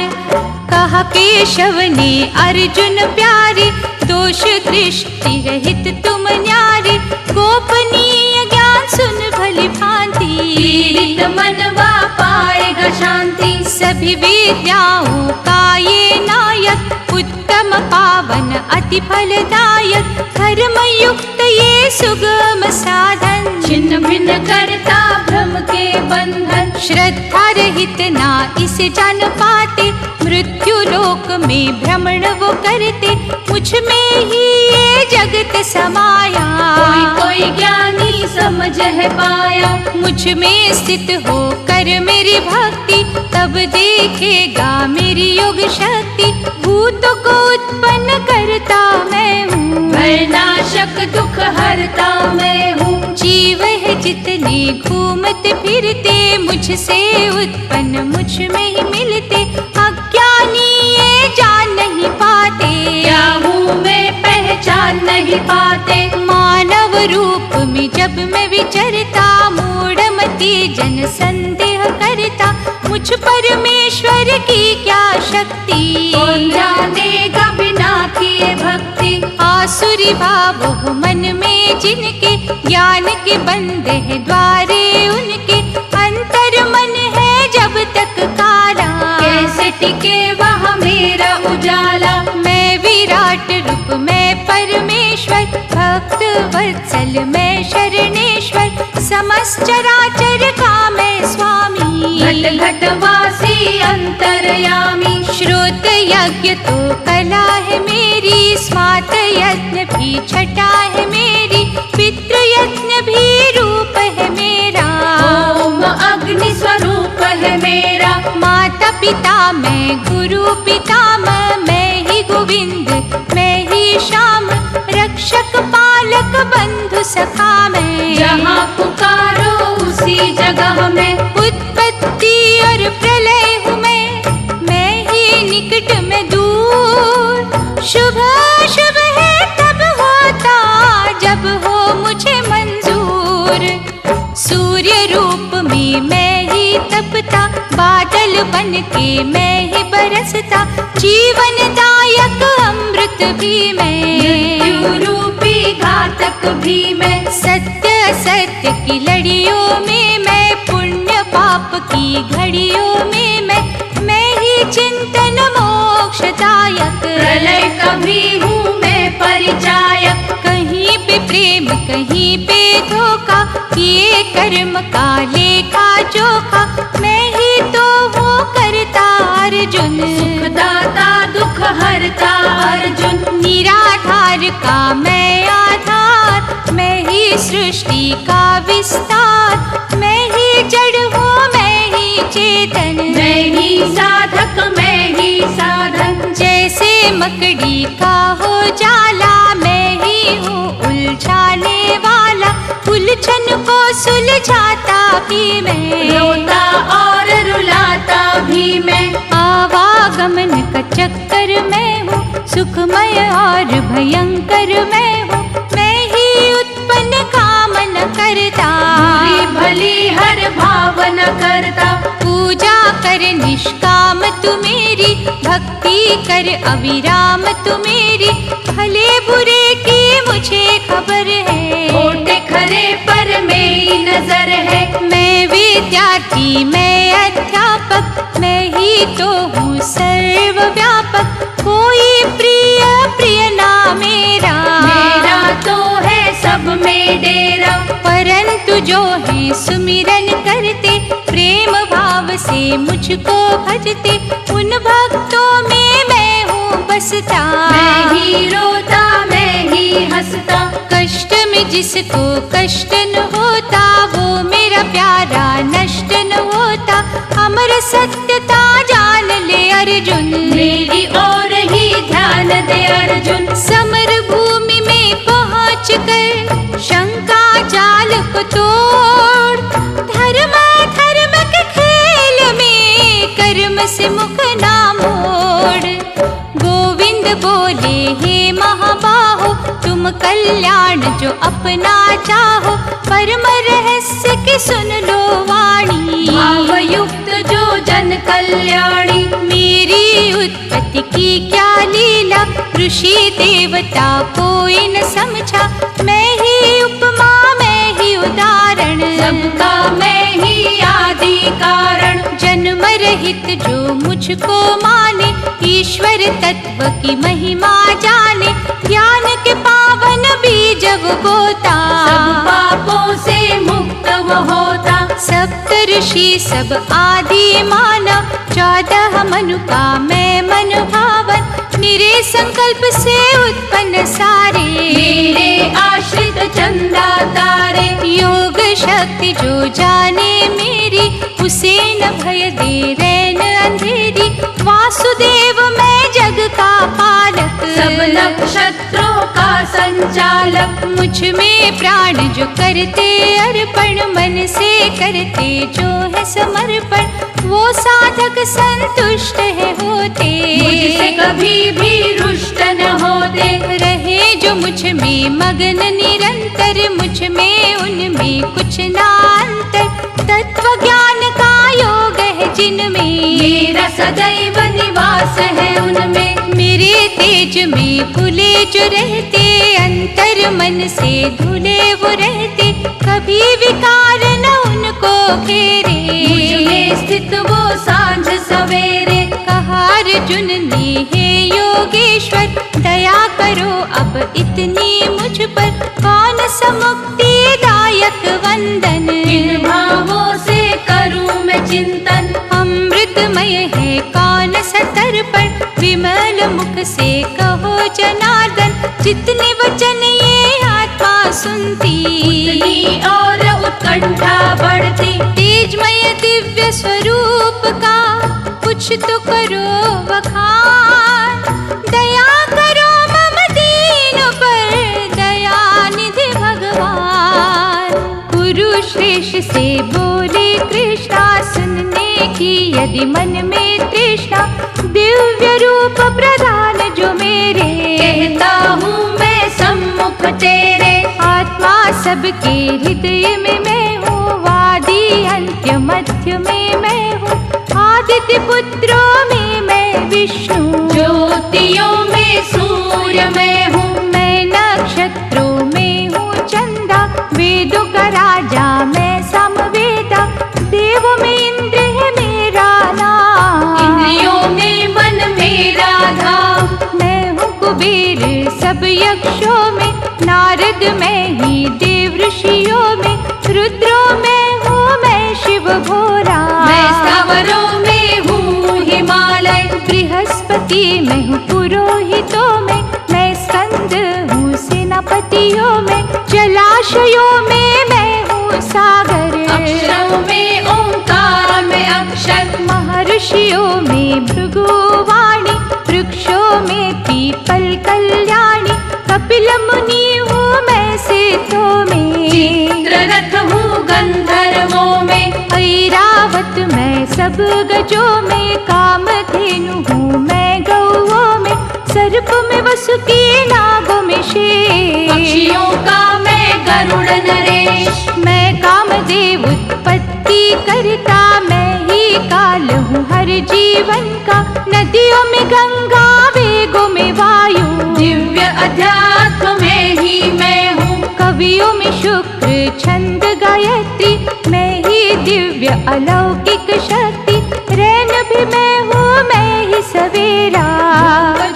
कहा केशव ने अर्जुन प्यारे, दोष दृष्टि रहित तुम न्यारे। गोपनीय ज्ञान सुन भली भांति, पीड़ित मनवा पाएगा शांति। सभी विद्याओं का ये नायक, उत्तम पावन अति फलदायक। धर्म युक्त ये सुगम साधन, छिन्न भिन्न करता भ्रम के बंधन। श्रद्धा रहित ना इसे जान पाते, मृत्यु लोक में भ्रमण वो करते। मुझ में ही ये जगत समाया, कोई कोई ज्ञानी समझ है पाया। मुझ में स्थित हो कर मेरी भक्ति, तब देखेगा मेरी योग शक्ति। भूतों को उत्पन्न करता मैं हूँ, भय नाशक दुख हरता मैं हूँ। जीव है जितने घूमते फिरते, मुझसे उत्पन्न मुझ में ही मिलते। अज्ञानी ये जान नहीं पाते, क्या हूँ मैं पहचान नहीं पाते। मानव रूप में जब मैं विचरता, मूढ़मती जन संदेह करता, मुझ परमेश्वर की क्या शक्ति। कौन जानेगा बिना किए भक्ति। आसुरी भाव हो मन में जिनके, ज्ञान के बंद है द्वारे उनके, अंतर मन है जब तक काला, कैसे टिके वह मेरा उजाला। मैं विराट रूप मैं परमेश्वर, भक्त वत्सल मैं शरणेश्वर, समस्त चराचर का मैं स्वामी। घट घट वासी अंतर्यामी। श्रोत यज्ञ तो कला है मेरी, स्मार्त यत्न भी छटा है मेरी, पितृ यत्न भी रूप है मेरा। ओम अग्नि स्वरूप है मेरा। माता पिता मैं गुरु पितामह, मैं ही गोविंद मैं ही श्याम, रक्षक पालक बंधु सखा मैं। जहाँ पुकारो उसी जगह में, उत्पत्ति और प्रलय हूँ मैं ही निकट में दूर। शुभ शुभ है तब होता जब हो मुझे मंजूर। सूर्य रूप में मैं ही तपता, बादल बन के मैं ही बरसता, जीवन दायक अमृत भी मैं, मृत्यु रूपी घातक भी मैं। सत्य असत्य की लड़ियों में मैं, पुण्य पाप की घड़ियों में मैं ही चिंतन मोक्षदायक। प्रलय कभी हूँ मैं परिचायक। कहीं पे प्रेम कहीं पे धोखा, किए कर्म का लेखा जोखा, मैं ही तो हूँ करता अर्जुन। सुखदाता दुख हरता अर्जुन। निराधार का मैं आधार, मैं ही सृष्टि का विस्तार, मैं ही जड़ हूँ मैं ही चेतन, मैं ही साधक मैं ही साधन। जैसे मकड़ी का हो जाला, मैं ही हूँ उलझाने वाला, उलझन को सुलझाता भी मैं, रोता और रुलाता भी मैं। आवागमन का चक्कर मैं हूँ, सुखमय और भयंकर मैं हूँ, मैं ही उत्पन्न कामना करता, बुरी भली हर भावना करता। पूजा कर निष्काम तू मेरी, भक्ति कर अविराम तू मेरी, भले बुरे की मुझे खबर है, खोटे खरे पर मेरी नजर है। मैं विद्यार्थी मैं अध्यापक, मैं ही तो हूँ सर्वव्यापक, कोई प्रिय प्रिय ना मेरा, मेरा तो है सब में डेरा। परंतु जो है सुमिरन करते, प्रेम भाव से मुझको भजते, उन भक्तों में मैं हूँ बसता, मैं ही रोता मैं ही हंसता। कष्ट में जिसको कष्ट न होता, वो मेरा प्यारा नष्ट न होता, अमर सत्यता जान ले अर्जुन, मेरी ओर ही ध्यान दे अर्जुन। समर भूमि में पहुँच कर शंका जाल को तोड़, धर्म धर्म के खेल में कर्म से मुख ना मोड़। गोविंद बोले हे महाबाहो, तुम कल्याण जो अपना चाहो, परम रहस्य की सुन लो वाणी, भावयुक्त जो जन कल्याणी। मेरी उत्पत्ति की क्या लीला, ऋषि देवता कोई न समझा, मैं ही उपमा मैं ही उदाहरण, सबका मैं ही आदि कारण। जन्म रहित जो मुझको माने, ईश्वर तत्व की महिमा जाने, ज्ञान के पावन बीज वो बोता, सब पापों से मुक्त वो होता। सप्त ऋषि सब आदि मानव, 14 मनु का मैं मन भावन, मेरे संकल्प से उत्पन्न सारे, मेरे आश्रित चंदा तारे। योग शक्ति जो जाने मेरी, उसे न भय दे रैन अंधेरी, वासुदेव मैं जग का पालक, सब नक्षत्रों का संचालक। मुझ में प्राण जो करते अर्पण, मन से करते जो है समर्पण, वो साधक संतुष्ट है होते। मुझसे कभी भी रुष्ट न होते। रहे जो मुझ में मगन निरंतर, मुझ में उनमें कुछ ना अंतर। तत्व ज्ञान का योग है जिनमें, मेरा सदैव निवास है उनमें। मेरे तेज में खुले जो रहते, अंतर मन से धुले वो रहते। कभी विकार न उनको घेरे, मुझ में स्थित वो सांझ सवेरे। कहा अर्जुन ने हे योगेश्वर, दया करो अब इतनी मुझ पर। कौन सा मुक्तिदायक वंदन, किन भावों से करूं मैं चिंतन। अमृतमय है कौन सा तर्पण, विमल मुख से कहो जनार्दन। जितने वचन ये आत्मा सुनती, उतनी और उत्कंठा बढ़ती। तेजमय दिव्य स्वरूप का कुछ तो करो वखान। दया करो मम दीन पर, दयानिधि भगवान। गुरु श्रेष्ठ से बोले कृष्णा, सुनने की यदि मन में तृष्णा। दिव्य रूप प्रधान जो मेरे, कहता हूँ मैं सम्मुख तेरे। आत्मा सबके हृदय में मैं हूँ, वादी अंत्य मध्य में मैं हूँ। आदित्य पुत्रों में मैं विष्णु, ज्योतियों में सूर्य मैं हूँ। मैं नक्षत्रों में हूँ चंदा। वेदों का राजा मैं समवेदा, देवों में इंद्र है मेरा नाम। इंद्रियों में मन मेरा धाम। मैं हूँ कुबेर सब यक्षों में, नारद मैं ही देव ऋषियों में। रुद्रों में हूँ मैं शिव भोला, मैं स्थावरों में हूँ हिमालय। बृहस्पति मैं हूँ पुरोहितों में, मैं स्कंद हूँ सेनापतियों में। जलाशयों में मैं हूँ सागर, अक्षरों में ओंकार में अक्षर। महर्षियों में भृगुवाणी, वृक्षों में पीपल कल्याणी। कपिल मुनि हूँ मैं सिद्धों में, चित्ररथ हूँ गंधर्वों में। ऐरावत मैं सब गजों में, कामधेनु हूँ मैं गौओं में। सर्प में वसुकी, नागों में शेर, पक्षियों का मैं गरुड़ नरेश। मैं कामदेव उत्पत्ति करता, मैं ही काल हूँ हर जीवन का। नदियों में गंगा, वेगों में वायु, दिव्य अध्यात्म में ही मैं हूँ। कवियों में शुक्र छंद गायत्री, मैं ही दिव्य अलौकिक शक्ति। रैन भी मैं हूँ मैं ही सवेरा,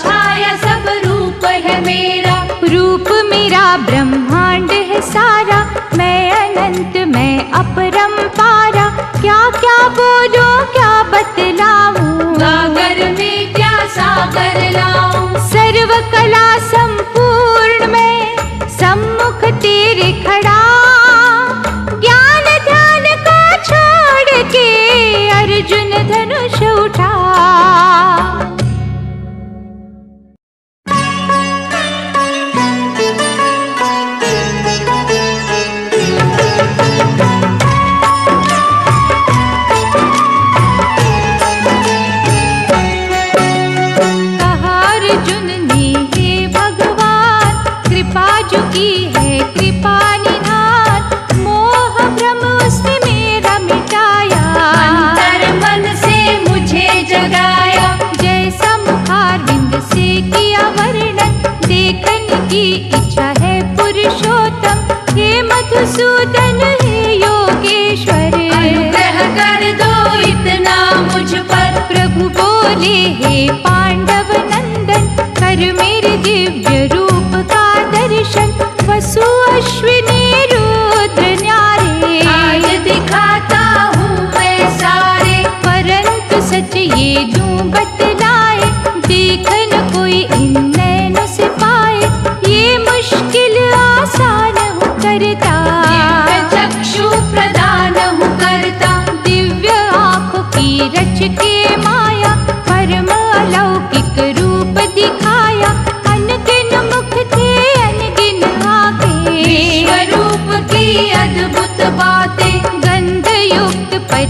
छाया सब रूप है मेरा। रूप मेरा ब्रह्मांड है सारा। मैं अनंत मैं अपरंपारा, क्या क्या बोलूं क्या बतलाऊं। सागर में क्या सागर लाऊं। सर्व कला संपूर्ण मैं सम्मुख तेरे खड़ा। ज्ञान ध्यान को छोड़ के अर्जुन धनुष उठा।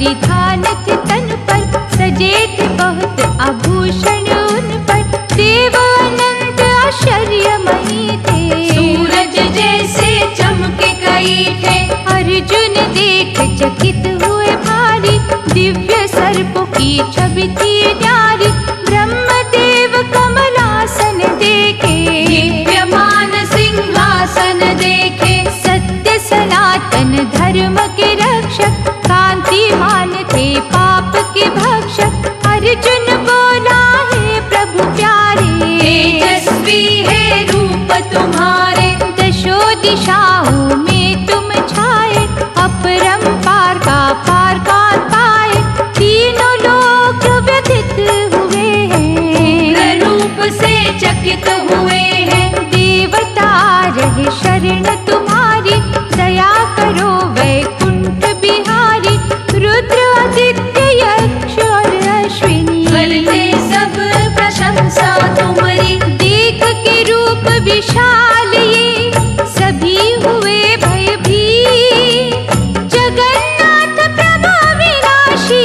परिधान थे तन पर, सजे थे बहुत आभूषण उन पर, देव अनंत आश्चर्यमयी थे। सूरज जैसे चमके कई थे, अर्जुन देख चकित हुए भारी, दिव्य सर्पों की छवि थी न्यारी, ब्रह्मदेव कमलासन देखे, दिव्यमान सिंहासन देखे। सत्य सनातन धर्म के रक्षक, कांतिमान थे पाप के भक्षक। अर्जुन बोला हे प्रभु प्यारे, तेजस्वी है रूप तुम्हारे, दशों दिशाओं में तुम छाए, अपरंपार का पार का पाए, तीनों लोक व्यथित हुए हैं, रूप से चकित हुए हैं। देवता रहे शरण तुम्हारी, दया करो वैकुंठ बिहारी, रुद्र आदित्य यक्ष और अश्विनी, करते सब प्रशंसा तुम्हारी। देख के रूप विशाल ये सभी हुए भयभीत, जगन्नाथ प्रभु विनाशी,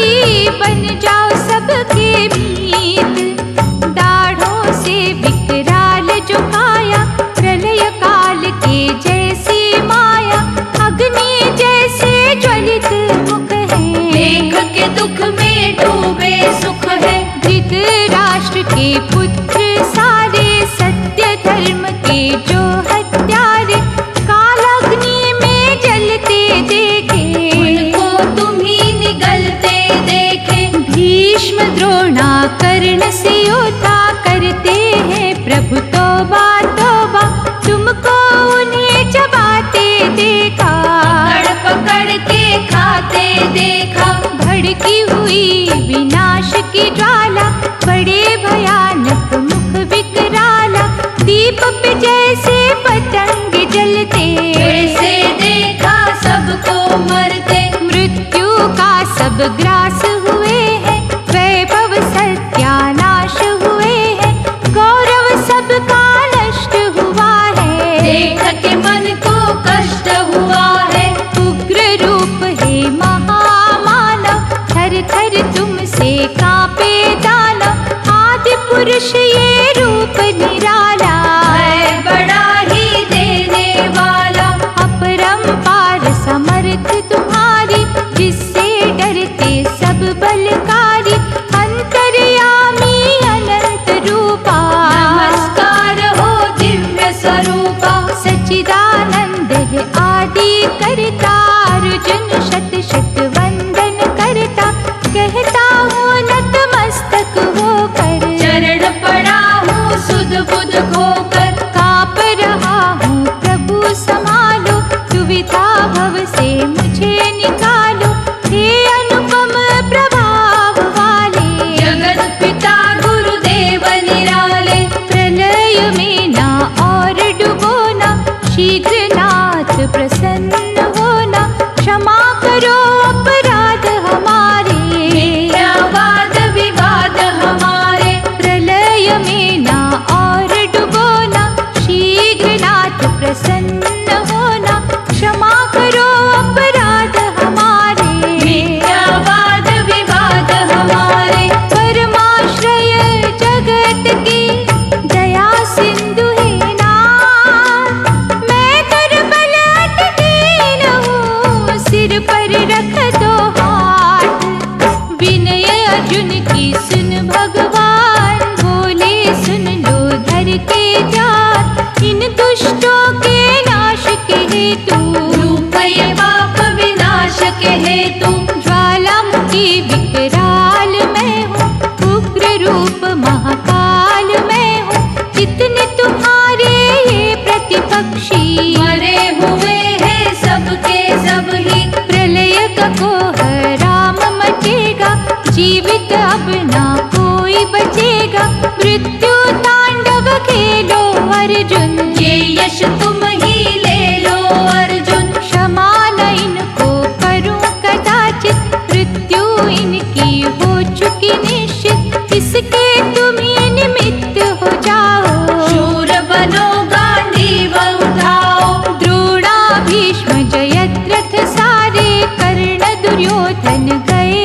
बन जाओ सबके मीत। दाढ़ों से विकराल जो काया, प्रलय काल के जैसी माया, अग्नि जैसे ज्वलित मुख है, देख के दुख में डूबे सुख है। धृतराष्ट्र के पुत्र सारे, सत्य धर्म के जो हत्यारे, कालाग्नि में जलते देखे, उनको तुम ही निगलते देखे। भीष्म द्रोणा कर्ण से योद्धा, करते हैं प्रभु तौबा तौबा, तुमको उन्हें चबाते देखा, पकड़ पकड़ के खाते देखा। भड़की हुई विनाश की ज्वाला, बड़े भयानक मुख विकराला, दीप पे जैसे पतंग जलते, वैसे देखा सबको मरते। मृत्यु का सब ग्रास हुए हैं, वैभव सत्यानाश हुए हैं, गौरव सबका नष्ट हुआ है, देख के मन को कष्ट हुआ है। उग्र रूप है महामानव, थर थर तुमसे कांपे दानव, आदि पुरुष ये रूप निराला, है बड़ा ही देने वाला। अपरंपार समर्थ तुम्हारी, जिससे डरते सब बलकारी, अंतर्यामी अनंत रूपा, नमस्कार हो दिव्य स्वरूपा। सच्चिदानंद है आदि करता, अर्जुन शत शत वंदन करता, कहता हूँ नतमस्तक होकर, चरण पड़ा हूँ सुध बुध खोकर। कांप रहा हूँ प्रभु संभालो, दुविधा भव से मुझे निकालो, हे अनुपम प्रभाव वाले, जगत पिता गुरुदेव निराले। प्रलय में ना और डुबोना, शीघ्र नाथ प्रसन्न होना, क्षमा करो अपराध हमारे, मिथ्यावाद विवाद हमारे। प्रलय में ना और डुबोना, शीघ्र नाथ प्रसन्न होना, क्षमा करो अपराध हमारे, मिथ्यावाद विवाद हमारे। परमाश्रय जगत की दया सिंधु है नाथ, मैं दुर्बल अटकीन हूँ, सिर पर रख दो हाथ। विनय अर्जुन की सुन भगवान, बोले सुन लो धर के जात, इन दुष्टों के नाश के हेतु, रूप ये पाप विनाश के हेतु। ज्वालामुखी विकराल मैं हूँ, उग्र रूप महाकाल मैं हूँ, जितने तुम्हारे ये प्रतिपक्षी, मरे हुए हैं सबके सब ही। प्रलय का कोहर राम मचेगा, जीवित अब ना कोई बचेगा, मृत्यु तांडव खेलो अर्जुन, ये यश तुम ही ले लो अर्जुन। क्षमा न इनको करूं कदाचित, मृत्यु इनकी हो चुकी निश्चित, इसके तुम ही निमित्त हो जाओ, शूर बनो गांडीव उठाओ। द्रोणा भीष्म जयद्रथ सारे, कर्ण दुर्योधन गए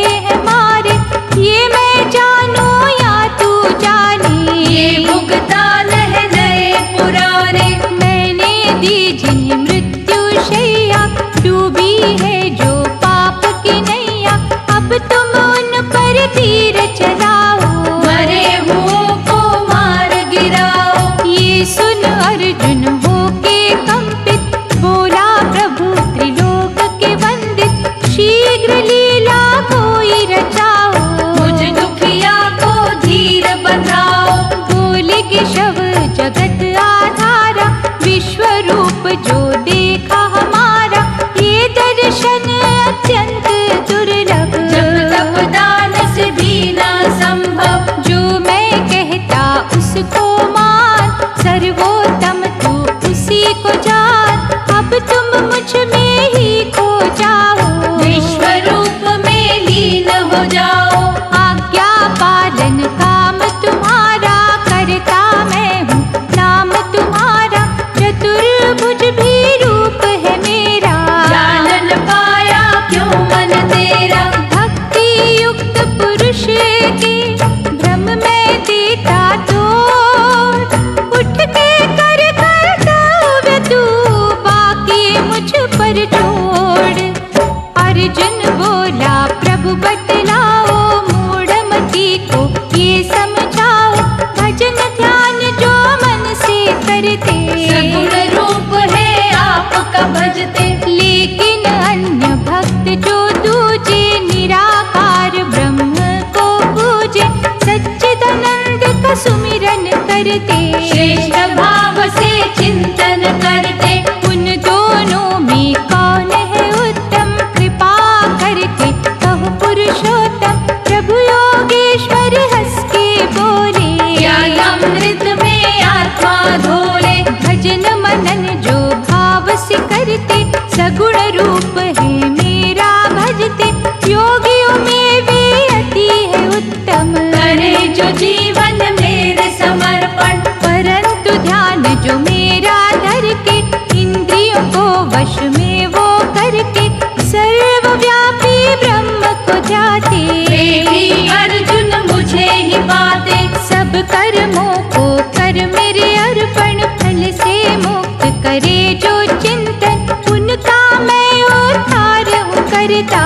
बोला प्रभु बतलाओ, मूढ़मती को ये समझाओ, भजन ध्यान जो मन से करते, सगुण रूप है आपका भजते। लेकिन अन्य भक्त जो दूजे, निराकार ब्रह्म को पूजे, सच्चिदानंद का सुमिरन करते, श्रेष्ठ भाव से चिंतन करते। उन दोनों में कौन है उत्तम, कृपा करके कहो पुरुषोत्तम। प्रभु योगेश्वर हंस के बोले, ज्ञानामृत में आत्मा धोले। भजन मनन जो भाव से करते, सगुण रूप है मेरा भजते, योगियों में वे अति है उत्तम, करे जो जीवन मेरे समर्पण। परंतु ध्यान जो मेरा धर के, इंद्रियों को वश में वो करके, सर्वव्यापी ब्रह्म को ध्याते, वे भी अर्जुन मुझे ही पाते। सब कर्मों को कर मेरे अर्पण, फल से मुक्त करे जो चिंतन, उनका मैं उद्धार हूँ करता,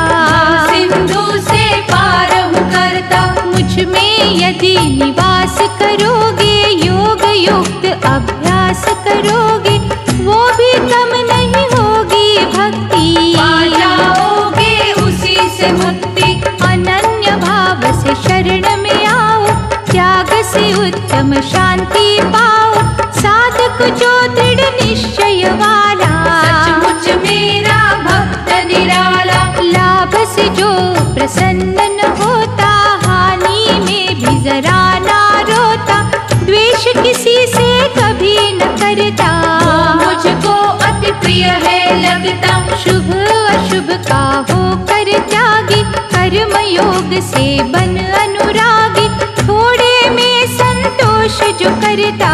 सिंधु से पार हूँ करता। मुझ में यदि निवास करोगे, योग युक्त अभ्यास करोगे, वो भी कम नहीं होगी भक्ति, पा जाओगे उसी से मुक्ति। अनन्य भाव से शरण में आओ, त्याग से उत्तम शांति पाओ, साधक जो दृढ़ निश्चय वाला, सचमुच मेरा भक्त निराला। लाभ से जो प्रसन्न न होता, हानि में भी जरा ना रोता, द्वेष किसी से कभी न करता, वो मुझको अति प्रिय है लगता। शुभ अशुभ का होकर त्यागी, कर्म योग से बन अनुरागी, थोड़े में संतोष जो करता,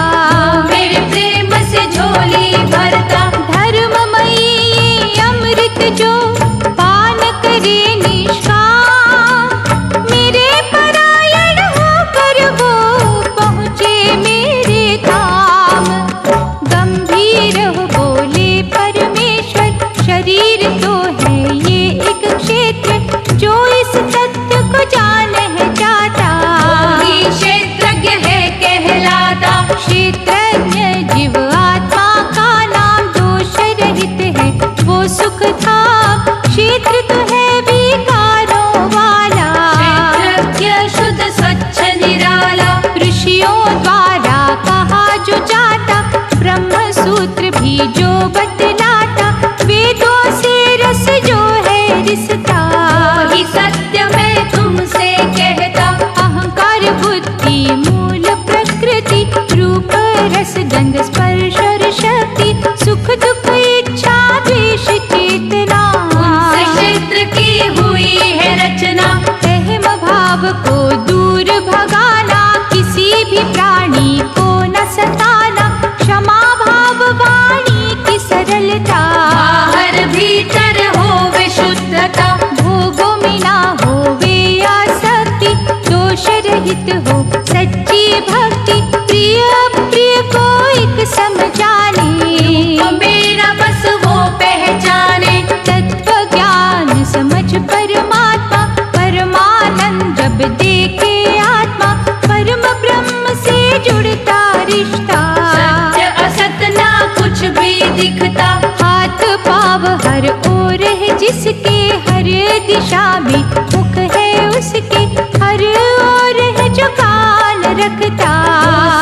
मेरे प्रेम से झोली भरता। धर्ममयी अमृत जो पान करे निष्काम, मेरे परायण होकर वो पहुँचे मेरे धाम। गंभीर हो बोले परमेश्वर, शरीर तो है ये एक क्षेत्र, जो इस तत्व को जान है जाता, वही क्षेत्रज्ञ है कहलाता। क्षेत्रज्ञ जीव आत्मा का नाम, दोष रहित है वो सुख धाम, क्षेत्र तो है विकारों वाला, क्षेत्रज्ञ शुद्ध स्वच्छ निराला। ऋषियों द्वारा कहा जो जाता, ब्रह्म सूत्र भी जो बतलाता, वेदों से रस जो है रिसता, वही सत्य मैं तुमसे कहता। अहंकार बुद्धि मूल प्रकृति, रूप रस गंध स्पर्श और शक्ति, सुख दुख इच्छा द्वेष चेतना, उनसे क्षेत्र की हुई है रचना। अहम भाव को दूर भगाना, किसी भी प्राणी को न सताना, क्षमा भाव वाणी की सरलता, बाहर भीतर हो विशुद्धता। भोगों में ना हो वे आसक्ति, दोष रहित हो सच्ची भक्ति, प्रिय प्रिय को एक समझाने, मेरा बस वो पहचाने। तत्व ज्ञान समझ परमात्मा, परमानंद जब देखे आत्मा, परम ब्रह्म से जुड़ता रिश्ता, सत्य असत ना कुछ भी दिखता। हाथ पाव हर ओर है जिसके, हर दिशा में मुख है उसके, हर ओर है जो कान रखता,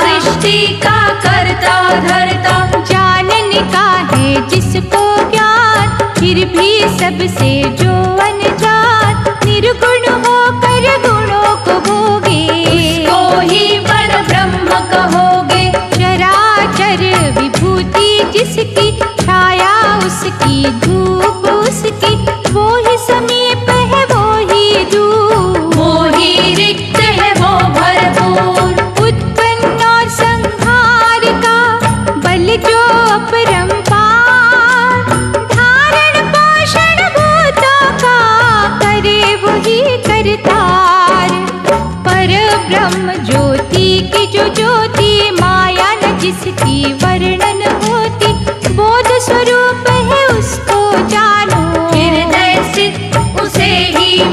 सृष्टि का करता धरता। जानने का है जिसको ज्ञान, फिर भी सबसे जो अनजान, निर्गुण होकर गुणों को भोगे, उसको ही पर ब्रह्म कहोगे। चराचर विभूति जिसकी, छाया उसकी धूप उसकी, वो ही समीप है वो ही दूर, वो ही रिक्त है वो भरपूर। उत्पन्न और संहार का बल जो अपरंपार, धारण पोषण भूतों का करे वही करतार, पर ब्रह्म ज्योति की जो ज्योति, माया न जिसकी वर्णन होती, बोध स्वरूप है उसको जानो, हृदय स्थित उसे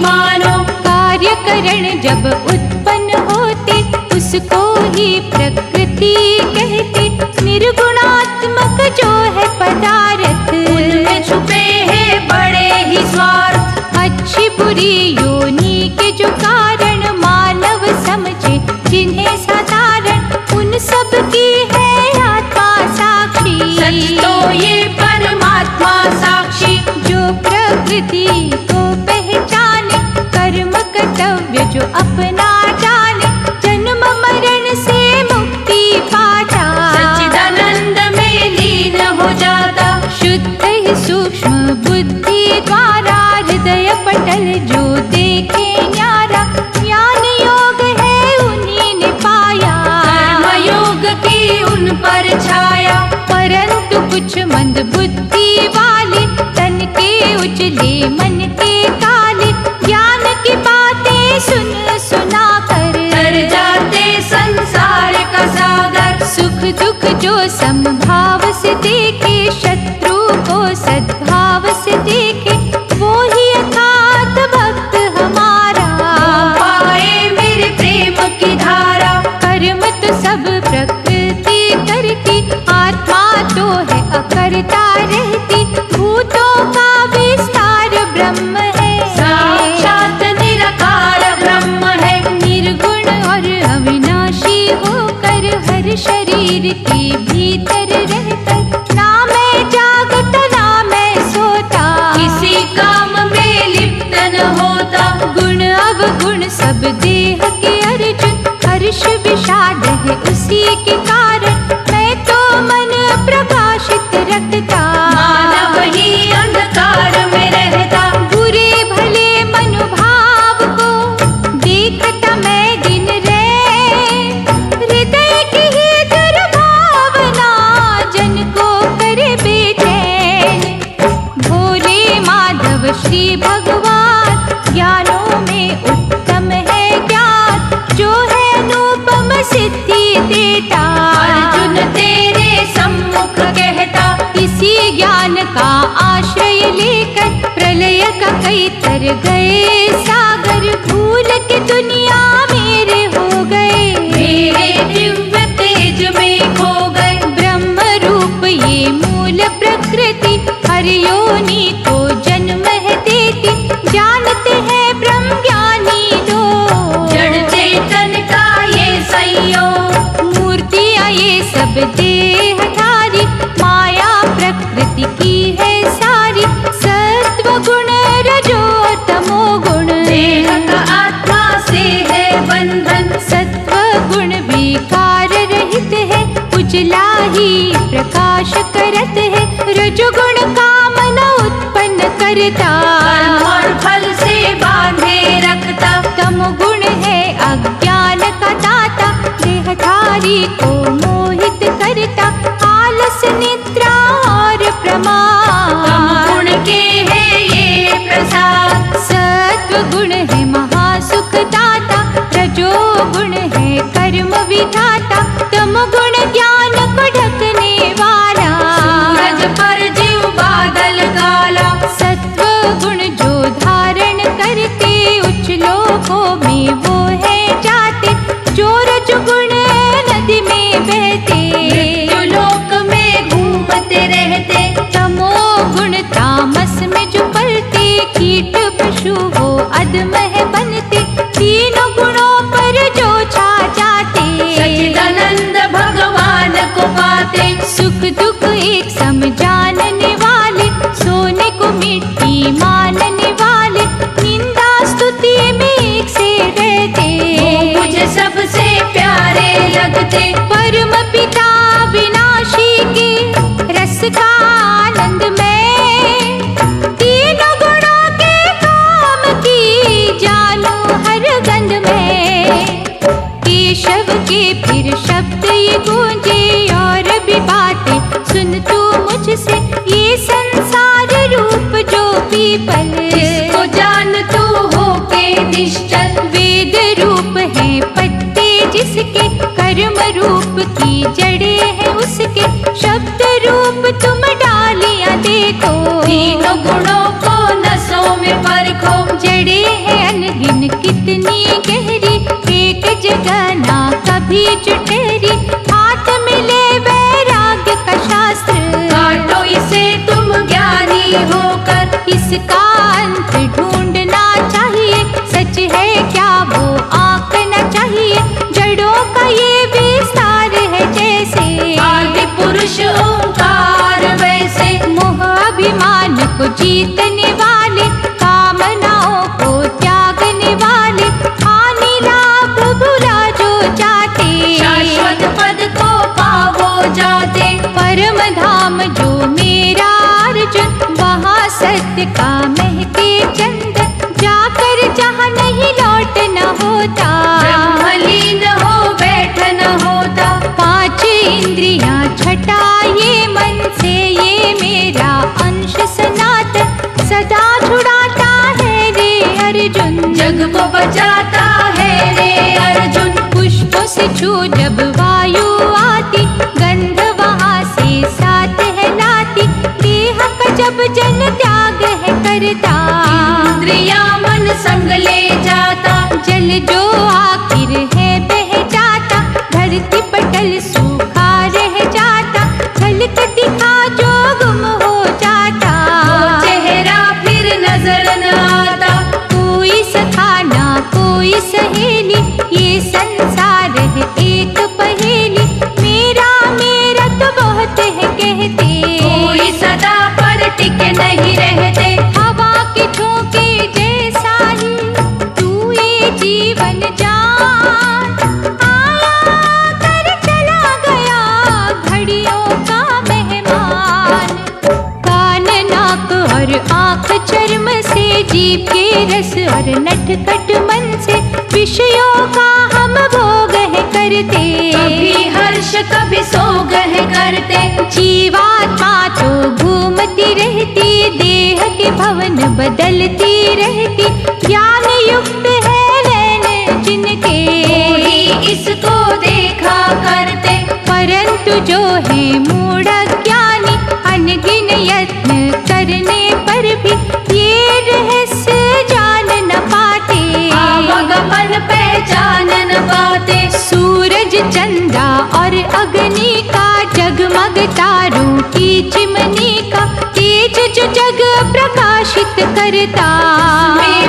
मानो। कार्यकरण जब उत्पन्न होते उसको ही प्रकृति कहते। निर्गुणात्मक जो है पदार्थ उनमें छुपे हैं बड़े ही स्वार्थ। अच्छी बुरी योनि के जो कारण मानव समझे जिन्हें साधारण उन सब की है आत्मा साक्षी। सच तो ये परमात्मा साक्षी। जो प्रकृति को पहचाने कर्म कर्तव्य जो अपना जाने जन्म मरण से मुक्ति पाता। सच्चिदानंद में लीन हो जाता। शुद्ध ही सूक्ष्म बुद्धि द्वारा हृदय पटल जो देखे न्यारा ज्ञान योग है उन्हीं ने पाया। कर्म योग की उन पर छाया। परंतु कुछ मंद बुद्धि वाले तन के उजले मन के काले ज्ञान की बातें सुन सुना कर जाते संसार का सागर। सुख दुख जो समभाव से देखे शत्रु को सद्भाव से देखे वो ही अर्थात भक्त हमारा। पाए मेरे प्रेम की धारा। कर्म तो सब प्रकृति करती आत्मा तो है अकर्ता रहती। भूतों का विस्तार ब्रह्म है साक्षात निराकार ब्रह्म है। निर्गुण और अविनाशी होकर हर शरीर के भीतर रहकर ना मैं जागता ना मैं सोता। किसी काम में लिप्त न होता। गुण अवगुण सब देह के अर्जुन हर्ष विषाद है उसी के कारण मैं तो मन प्रकाशित रखता। मानव ही अंधकार में रहता। बुरे भले मनोभाव को देखता मैं दिन रैन। हृदय की ही दुर्भावना जन को करे बेचैन। भोले माधव श्री भगवान ज्ञानों में उत्तम है ज्ञान जो है अनुपम सिद्धि देता। अर्जुन तेरे सम्मुख कहता। इसी ज्ञान का आश्रय लेकर प्रलय का कई तर गए सागर भूल के दुनिया मेरे हो गए। मेरे दिव्य तेज में खो गए। ब्रह्म रूप ये मूल प्रकृति हर योनि को जन्म है देती। जानते हैं ब्रह्म ज्ञानी लोग जड़ चेतन का ये संयोग। मूर्तियाँ ये सब देहधारी माया प्रकृति की है सारी। सत्व गुण रजो तमो गुण देह का आत्मा से है बंधन। सत्व गुण विकार रहित है उजला ही प्रकाश करत है। रजोगुण कामना उत्पन्न करता कर्म और फल से बांधे रखता। तमोगुण है अज्ञान का दाता देहधारी को मोहित करता। आलस निद्रा और प्रमाद गुण के है ये प्रसाद। सत्व गुण है महासुख दाता। रजो गुण है कर्म विधाता। तम गुण ज्ञान को ढकने वाला। सूरज पर जीव बादल काला। सत्व गुण जो धारण करते उच्च लोकों में वो है जाते। जो रजगुण नदी में बहते लोक में घूमते रहते। तमो गुण तामस में जो पलते कीट पशु वो अधम है बनते। तीनों गुणों पर जो छा जाते सच्चिदानंद भगवान को पाते। सुख दुख एक सम जानने वाले सोने को मिट्टी मानने वाले निंदा स्तुति में एक से रहते। वो मुझे सबसे प्यारे लगते। परम पिता विनाशी के रस का आनंद में तीनों गुणों के काम की जानू हर गंध में। केशव के फिर शब्द ये गूंजे और भी बातें सुन तू मुझसे। ये संसार रूप जो पीपल इसको जान तू हो के निश्चल। वेद रूप है पत्ते जिसके कर्म रूप की जड़े हैं उसके। शब्द रूप तुम डालियां देखो तीनों गुणों को नसों में परखो। हो। जड़े हैं अनगिन कितनी गहरी, एक जगह ना कभी जुटेरी। हाथ मिले वैराग्य का शास्त्र, काटो इसे तुम ज्ञानी होकर। इसका अंत ढूंढना चाहिए, सच है क्या वो आंकना चाहिए। जड़ों का ये विस्तार है जैसे आदि पुरुष ओंकार वैसे। मोह अभिमान को जीतने वाले, कामनाओं को त्यागने वाले, हानि लाभ भुला जो जाते, शाश्वत पद को पावो जाते। परम धाम जो मेरा अर्जुन, वहाँ सत्य का महके चंदन। जाकर जहाँ नहीं लौटना होता, ब्रह्मलीन हो बैठना होता। पांच इंद्रियां छटा ये मन से, ये मेरा अंश सनातन सदा छुड़ाता है रे अर्जुन। जग को बचाता है रे अर्जुन। पुष्पों से छू जब वायु आती, गंध वहाँ से साथ है लाती। देह का जब जन त्याग है करता, इंद्रिया मन संग ले जाता। जल जो आखिर है बह जाता, धरती पटल सूखा रह जाता। झलक दिखा जो गुम हो जाता, वो चेहरा फिर नजर न आता। कोई सखा ना कोई सहेली, ये संसार है एक पहेली। मेरा मेरा तो बहुत है कहते, कोई सदा पर टिके नहीं रहते। हवा के झोंके जैसा ही तू ये जीवन जान। आया कर चला गया घड़ियों का मेहमान। कान नाक और आँख चर्म से, जीभ के रस और नटखट मन से, विषयों का हम भोग है करते। कभी हर्ष कभी सोग है करते। जीवात्मा तो घूमती रहती, देह के भवन बदलती रहती। ज्ञान युक्त है नैन जिनके, कोई इसको देखा करते। परंतु जो है मूढ़ ज्ञानी, अनगिन यत्न करने पर भी ये रहस्य जान न पाते। आवागमन पहचान न पाते। सूरज चंदा और अग्नि का, जगमग तारों की चिमनी का, तेज जो जग प्रकाशित करता।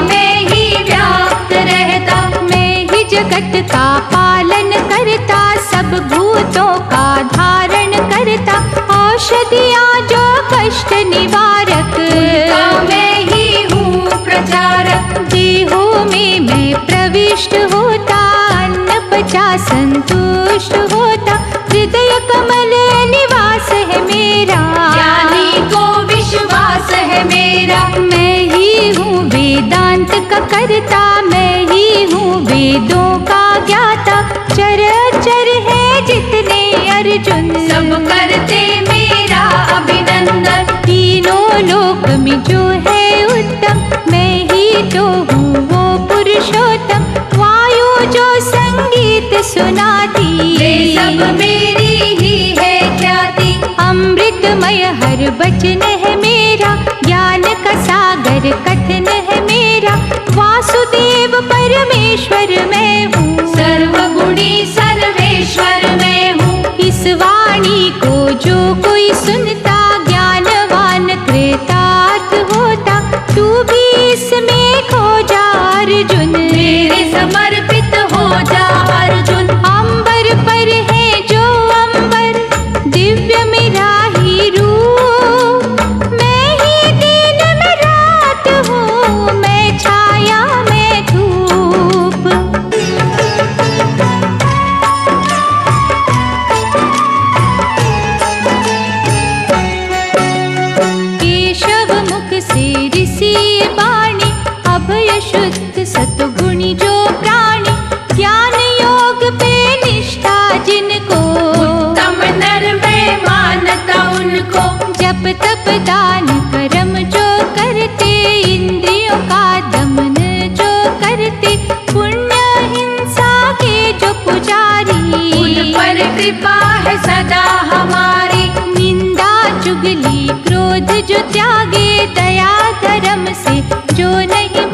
मैं ही व्याप्त रहता। मैं ही जगत का पालन करता, सब भूतों का धारण करता। औषधियाँ जो कष्ट निवारक, उनका मैं ही हूँ प्रचारक। देहों में मैं प्रविष्ट होता, अन्न पचा संतुष्ट होता। हृदय कमल निवास है मेरा, ज्ञानी को विश्वास है मेरा। मैं ही हूँ वेदांत का कर्ता, मैं ही हूँ वेदों का ज्ञाता। चर है जितने अर्जुन, सब करते मेरा अभिनंदन। तीनों लोक में जो है उत्तम, मैं ही तो हूँ वो पुरुषोत्तम। वायु जो संगीत सुनाती, वे सब मेरी ही है ख्याति। अमृतमय हर वचन है मेरा, ज्ञान का सागर कथन है मेरा। वासुदेव परमेश्वर मैं हूँ, सर्वगुणी सर्वेश्वर मैं हूँ। इस वाणी को जो कोई सुनता, ज्ञानवान कृतार्थ होता। तू भी इसमें खो जा अर्जुन, मेरे समर्पित हो जा अर्जुन। अंबर पर है जो अंबर, दिव्य मेरा ही रूप। मैं ही दिन में रात हूँ, मैं छाया मैं धूप। केशव मुख से ऋषि वाणी, अभय शुद्ध सतगुणी जो प्राणी। ज्ञान योग पे निष्ठा जिनको, उत्तम नर मैं मानता उनको। जप तप दान कर्म जो करते, इंद्रियों का दमन जो करते। पुण्य हिंसा के जो पुजारी, उन पर कृपा है सदा हमारी। निंदा चुगली क्रोध जो त्यागे, दया धर्म से जो नहीं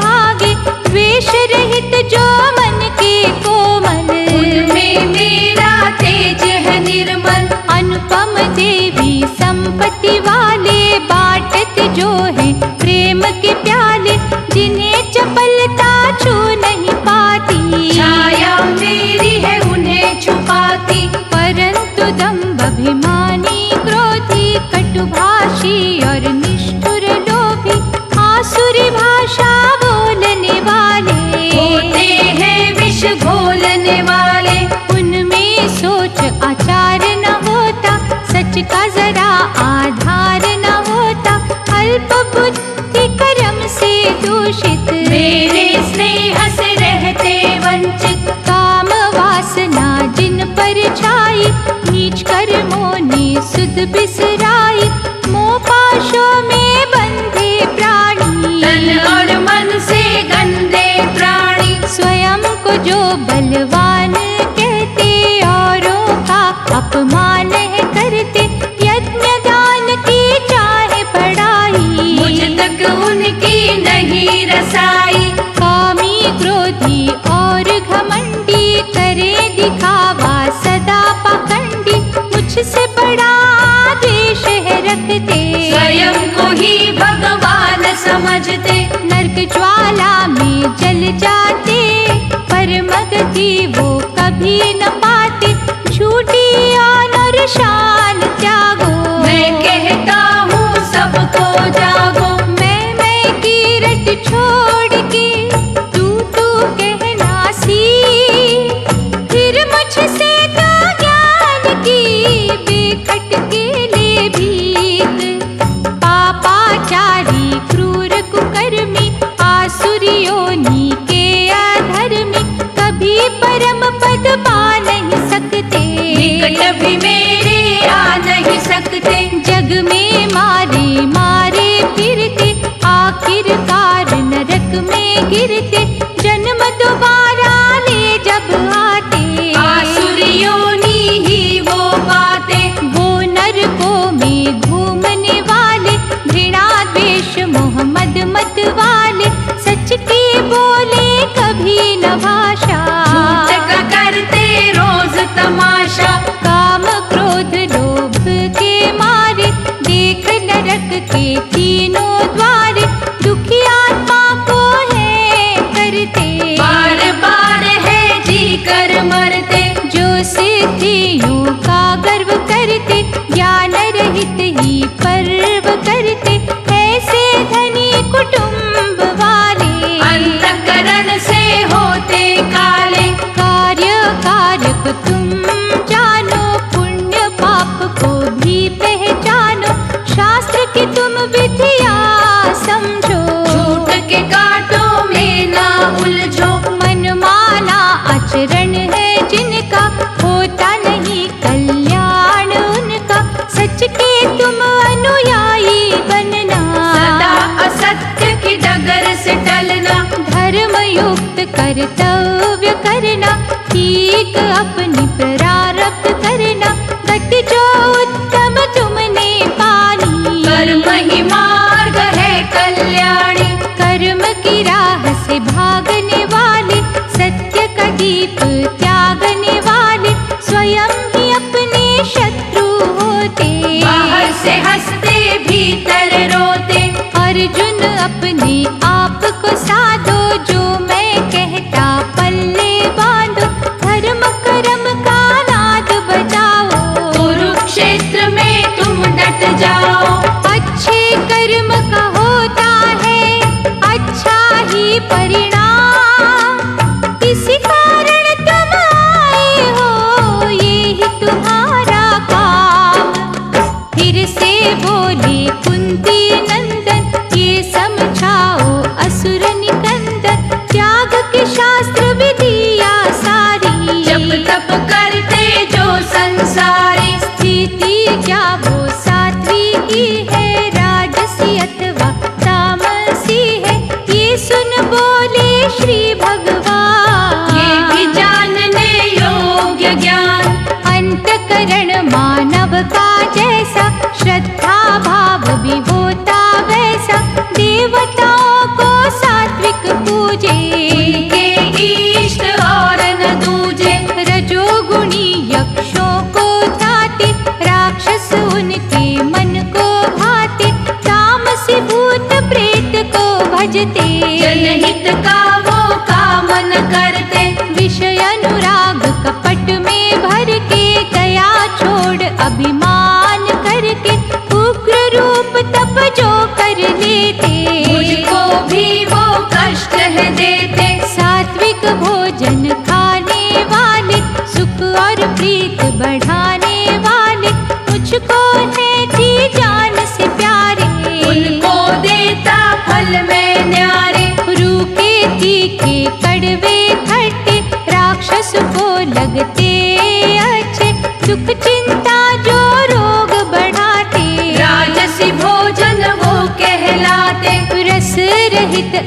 सुध बिसराई, मोह पाशों में बंधे प्राणी। तन और मन से गंदे प्राणी, स्वयं को जो बलवान कहते, औरों का अपमान है करते। यज्ञ दान की चाहे पढ़ाई, मुझ तक उनकी नहीं रसाई। कामी क्रोधी और घमंडी, करे दिखावा सदा पाखंडी। मुझसे बड़ा द्वेष है रखते, स्वयं को ही भगवान समझते। नरक ज्वाला में जल जाते, परम गति वो कभी न पाते। झूठी ऑनर शान त्यागो, मैं कहता हूँ सबको जागो। मैं की रट छोड़ के तू कहना सीख। फिर मुझसे तो ज्ञान की बेखट के ले भीख। पापाचारी क्रूर कुकर्मी, आसुरी योनि के अधर्मी। कभी परम पद पा नहीं सकते, निकट भी मेरे आ नहीं सकते। जग में मारे मारे फिरते, आखिरकार नरक में गिरते। जन्म दोबारा ले जब आते, आसुरी योनि ही वो पाते। वो नरकों में घूमने वाले, घृणा द्वेष मोह मद मत वाले। सच की बोले कभी न भाषा, झूठ का करते रोज तमाशा। काम क्रोध लोभ के मारे, देख नरक के तीनों द्वारे। दुखी आत्मा को है करते, बार बार है जी कर मरते। जो सिद्धियों का गर्व करते, ज्ञान रहित ही पर्व करते। ऐसे धनी कुटुंब वाले, अंतःकरण से होते काले। कार्य कारक तुम जानो, पुण्य पाप को भी पहचानो। शास्त्र की तुम विधिया समझो, झूठ के कांटों में ना उलझो। मनमाना आचरण है जिनका, होता नहीं कल्याण उनका। सच के तुम अनुयायी बनना, सदा असत्य की डगर से टलना। धर्म युक्त कर्तव्य करना, ठीक अपनी प्रारब्ध करना। गति जो उत्तम तुमने पानी, कर्म ही मार्ग है कल्याणी। कर्म की राह से भागने वाले, सत्य का दीप त्यागने वाले। स्वयं ही अपने शत्रु होते, बाहर से हंसते भीतर रोते। अर्जुन अपने आप को साधो, जो मैं कहता पल्ले बांधो। धर्म कर्म का नाद बजाओ, कुरुक्षेत्र में तुम डट जाओ। अच्छे कर्म का होता है अच्छा ही परिणाम। किसी कारण तुम आए हो, ये ही तुम्हारा काम। फिर से बोले कुंती नंदन, ये समझाओ असुर निकंदन। त्याग के शास्त्र विधिया सारी, जब तप करते जो संसारी। स्थिति क्या वो सात्विकी है, राजसी अथवा तामसी है। ये सुन बोले श्री भगवान, ये भी जानने योग्य ज्ञान। अंतकरण मानव का जैसा, श्रद्धा भाव भी होता वैसा। देवताओं को सात्विक पूजे, उनके इष्ट और न दूजे। रजोगुणी यक्षों को ध्याते, राक्षस उनके मन को भाते। तामसी भूत प्रेत को भजते, जनहित का वो काम न करते। विषय अनुराग कपट में भर के, दया छोड़ अभिमान करके। उग्र रूप तप जो कर लेते, मुझको भी वो कष्ट है देते। सात्विक भोजन खाने वाले, सुख और प्रीत बढ़ाने वाले। मुझको है जी जान से प्यारे, उनको देता फल में न्यारे। रूखे तीखे कड़वे खट्टे, राक्षस को लगते अच्छे। दुख चिंता जो रोग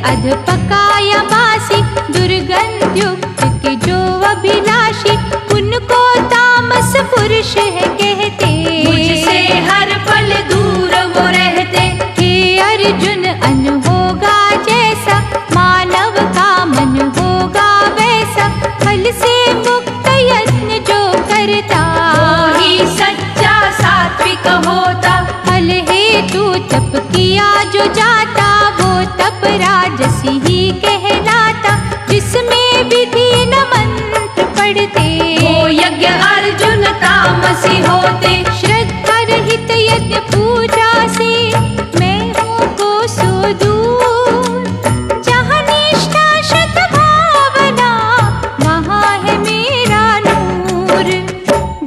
अधपका या बासी, दुर्गंध युक्त के जो अभिलाषी, उनको तामस पुरुष है कहते। मुझसे हर पल दूर वो रहते। हे अर्जुन अन्न होगा जैसा, मानव का मन होगा वैसा, फल से मुक्त यत्न जो करता, वही सच्चा सात्विक होता। फल हेतु तप किया जो जाता, वो तप राजसी ही कहलाता, जिसमें विधि न मंत्र पढ़ते, वो यज्ञ अर्जुन तामसी होते। श्रद्धा रहित यज्ञ पूजा से मैं हूँ कोसों दूर, जहाँ निष्ठा शुद्ध भावना वहाँ है मेरा नूर।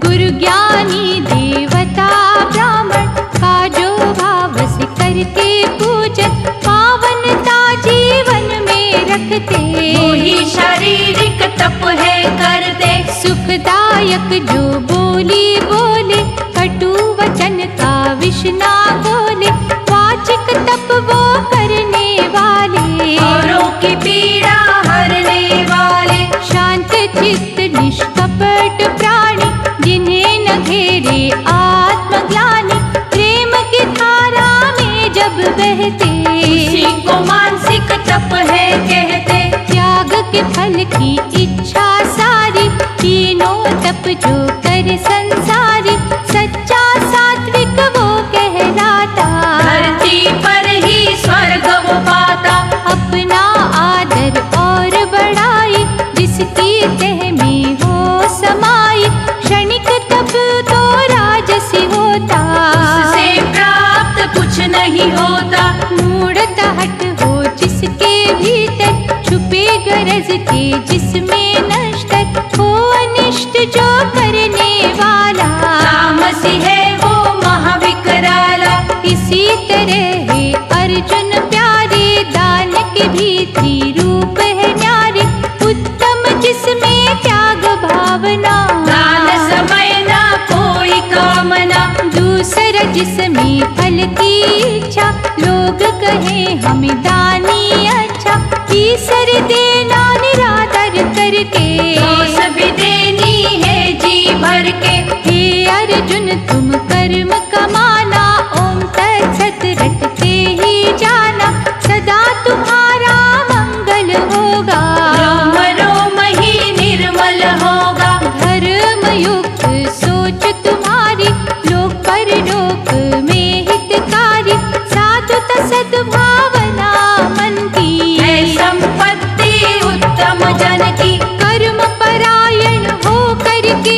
गुरु ज्ञानी देवता ब्राह्मण का जो भाव से करते पूजन, पावनता जीवन में रखते, वही शारीरिक तप है करते। सुखदायक जो बोली बोले, कटु वचन का विष ना बोले, वाचिक तप वो करने वाले, औरों की पीड़ा हरने वाले। शांत चित्त निष्कपट प्राणी, जिन्हें न घेरे आत्मग्लानि, प्रेम की धारा में जब बहते, उसी को मानसिक तप है कहते। त्याग के फल की इच्छा सारी, तीनों तप जो कर संसारी, सच्चा सात्विक वो कहलाता, धरती पर ही स्वर्ग वो पाता। अपना आदर और बढ़ाई, जिसकी तह में हो समाई, क्षणिक तप तो राजसी होता, उससे प्राप्त कुछ नहीं होता। मूढ़ता हट हो जिसके भीतर, छुपे गरज के जिसमें नश्तर, हो अनिष्ट जो करने वाला, तामसी है वो महाविकराला। इसी तरह है अर्जुन प्यारे, दान के भीतरी रूप है न्यारे, उत्तम जिसमें त्याग भावना, दान समय ना कोई कामना। दूसरा जिसमें फल की इच्छा, लोग कहे हमें दानी अच्छा, तीसर देना निरादर करके, दोष भी देनी है जी भर के। हे अर्जुन तुम कर्म कमाना, ओम तत्सत रटते ही जाना, सदा तुम्हारा मंगल होगा, रोम रोम ही निर्मल होगा। धर्म युक्त सोच तुम्हारी, लोक परलोक में हितकारी, साधुता सद्भावना मन की, है संपत्ति उत्तम जन की। कर्म परायण हो करके,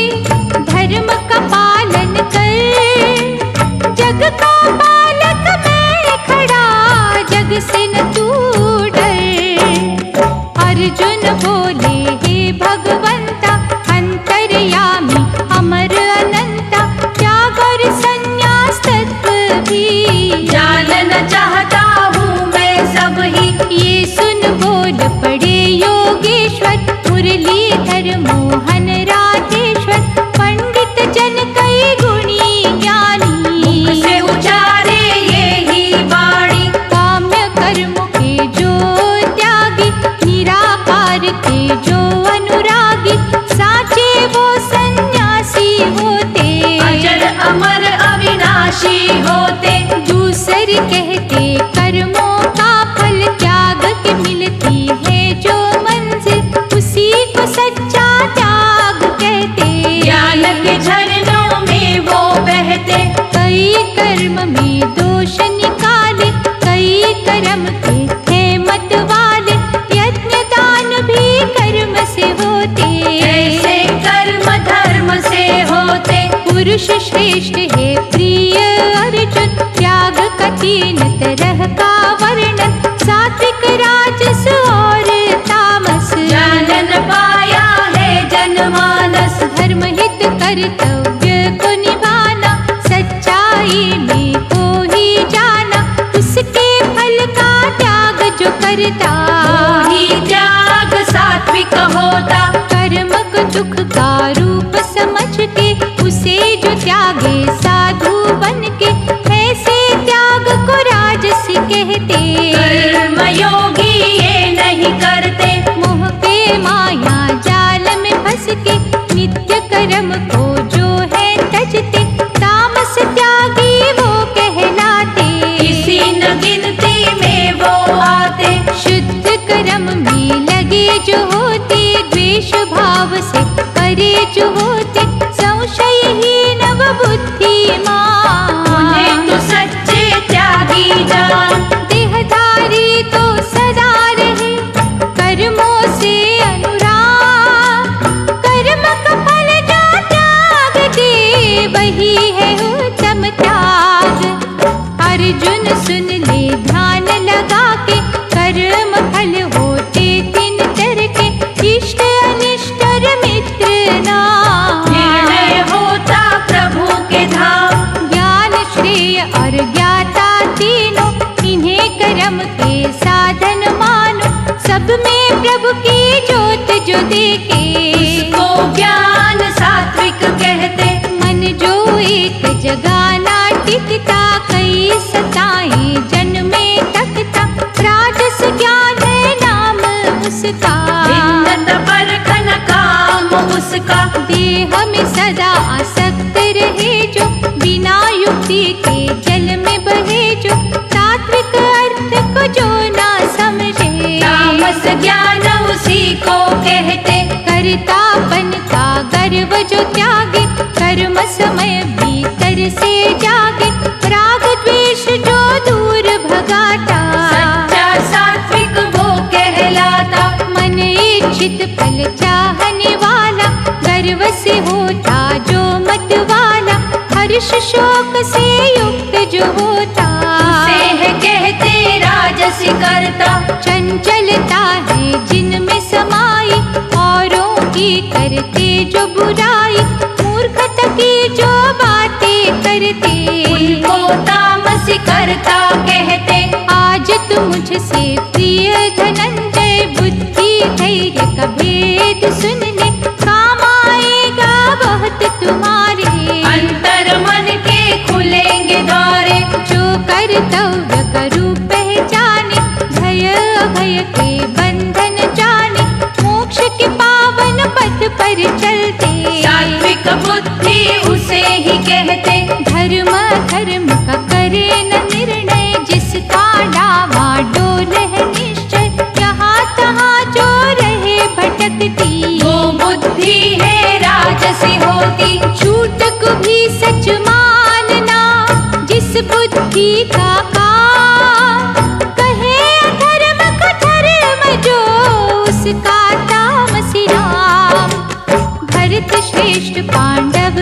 धर्म का पालन कर, जग का पालक मैं खड़ा, जग से न तू डर। अर्जुन बोले हे भगवंता, अंतर्यामी अमर अनंता, त्याग और संन्यास तत्व भी जानना चाहता हूँ मैं सब ही। ये सुन बोल पड़े योगेश्वर, मुरलीधर मोहन राधेश्वर, पंडित जन कई गुणी ज्ञानी, से उचारे ये ही वाणी। काम्य कर्म के जो त्यागी, निराकार के जो अनुरागी, साचे वो सन्यासी होते, अजर अमर अविनाशी होते। दूसरे कहते कर्मों का फल, त्याग के मिलती है जो मंजिल, उसी को सच्चा त्याग कहते, ज्ञान के झरनों में वो बहते। कई कर्म में दोष निकाले, कई कर्म के है मत वाले, यज्ञ दान भी कर्म से होते, ऐसे कर्म धर्म से होते। पुरुष श्रेष्ठ है प्रिय अर्जुन, त्याग का तीन तरह का वर्णन, सात्विक राजस और तामस, जानन पाया है जनमानस। धर्म हित कर्तव्य को निभाना, सच्चाई में को ही जाना, उसके फल का त्याग जो करता, वही त्याग सात्विक होता। कर्म को दुख का रूप समझ के, उसे जो त्यागे साधु बन के, ऐसे त्याग को राजसी कहते, कर्म योगी में लगे जो होते, द्वेष भाव से करे जो होते, संशयहीन व बुद्धिमान। उन्हें तो सच्चे त्यागी जान, देहधारी तो सदा रहे कर्मों से अनुराग। कर्म का फल जो त्याग दे, वही है उत्तम त्याग। अर्जुन सुन ले ध्यान लगा के, कर्म फल होते तीन तरह के, इष्ट अनिष्ट और मित्र नाम। निर्णय होता प्रभु के धाम, ज्ञान श्रेय और ज्ञाता तीनों, इन्हें कर्म के साधन मानो। सब में प्रभु की ज्योत जो देखे, उसको ज्ञान सात्विक कहते। मन जो एक जगह ना टिकता, कई सताएं जन्मे तकता। राजस ज्ञान है नाम उसका, भिन्नता परखन काम उसका। देह में सदा आसक्त रहे जो, बिना युक्ति के जल में बहे जो। सात्विक अर्थ को जो ना समझे, तामस ज्ञान उसी को कहते। कर्तापन का गर्व जो त्यागे, कर्म समय भीतर से जागे। राग द्वेष जो दूर भगाता, सच्चा सात्विक वो कहलाता। मन इच्छित फल चाहने वाला, गर्व से होता जो मत वाला। हर्ष शोक से युक्त जो होता, उसे है कहते राजसी करता। चंचलता है जिनमें समाई, औरों की करते जो बुराई। मूर्खता की जो बातें करते, उनको तामसी करता कहते। आज तुम मुझसे प्रिय धनंजय, बुद्धि धैर्य का भेद सुनने। काम आएगा बहुत तुम्हारे, अंतर मन के खुलेंगे द्वारे। जो कर्तव्य करूँ पहचाने, भय अभय के बंधन जाने। मोक्ष के पावन पथ पर चलते, सात्विक बुद्धि उसे ही कहते। धर्म धर्म का करे न निर्णय, जिसका डावाडोल है निश्चय। यहाँ तहाँ जो रहे भटकती, वो बुद्धि है राजसी होती। झूठ को भी सच मानना, जिस बुद्धि का काम। कहे अधर्म को धर्म जो, उसका तामसी नाम। भरत श्रेष्ठ पांडव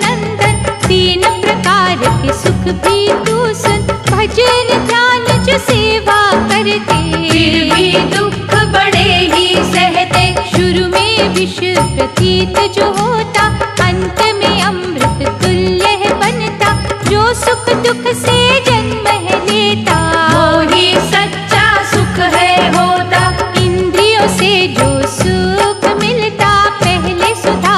नंदन, तीन प्रकार के सुख भी तू सुन। भजन ध्यान जो सेवा करते, फिर भी दुख बड़े ही सहते। शुरू में विष प्रतीत जो होता, अंत में अमृत तुल्य है बनता। जो सुख दुख से जन्म है लेता, वो ही सच्चा सुख है होता। इंद्रियों से जो सुख मिलता, पहले सुधा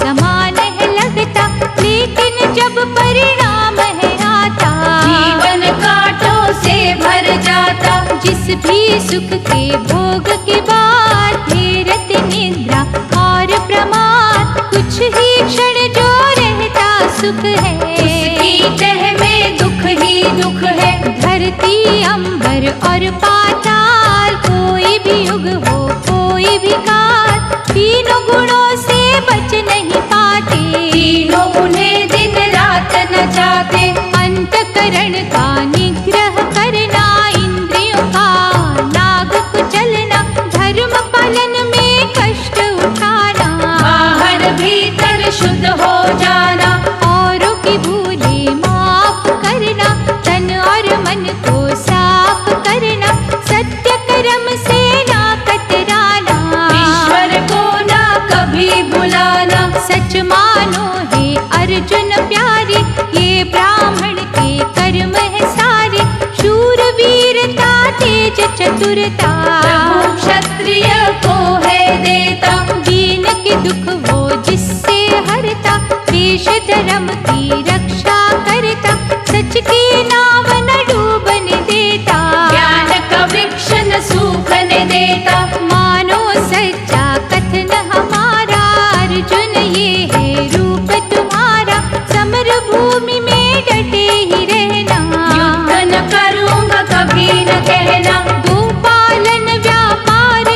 समान है लगता। लेकिन जब परिणाम है आता, जीवन कांटों से भर जाता। जिस भी सुख के भोग के बाद, धीरज निद्रा और प्रमाद। कुछ ही क्षण जो रहता सुख है, उसकी तह में दुख ही दुख है। धरती अंबर और पाताल, कोई भी युग हो कोई भी काल। तीनों गुणों से बच नहीं पाते, तीनों उन्हें दिन रात न चाहते। अंतकरण का निग्रह करना, इंद्रियों का नाग कुचलना। धर्म पालन में कष्ट उठाना, बाहर भीतर शुद्ध हो जाना। औरों की भूले माफ करना, तन और मन को साफ करना। सत्य कर्म से ना कतराना, ईश्वर को ना कभी भुलाना। सच मानो हे अर्जुन प्यारे, ये ब्राह्मण के कर्म है सारे। शूरवीरता तेज चतुरता, प्रभु क्षत्रिय को है देता। दीन के दुख वो जिससे हरता, देश धर्म की रक्षा करता। सच की नाव न डूबने देता, ज्ञान का वृक्ष न सूखने देता। मानो सच्चा कथन हमारा, अर्जुन ये है रूप तुम्हारा। समर भूमि में डटे ही रहना, युद्ध न करूँगा कभी न कहना। गोपालन व्यापार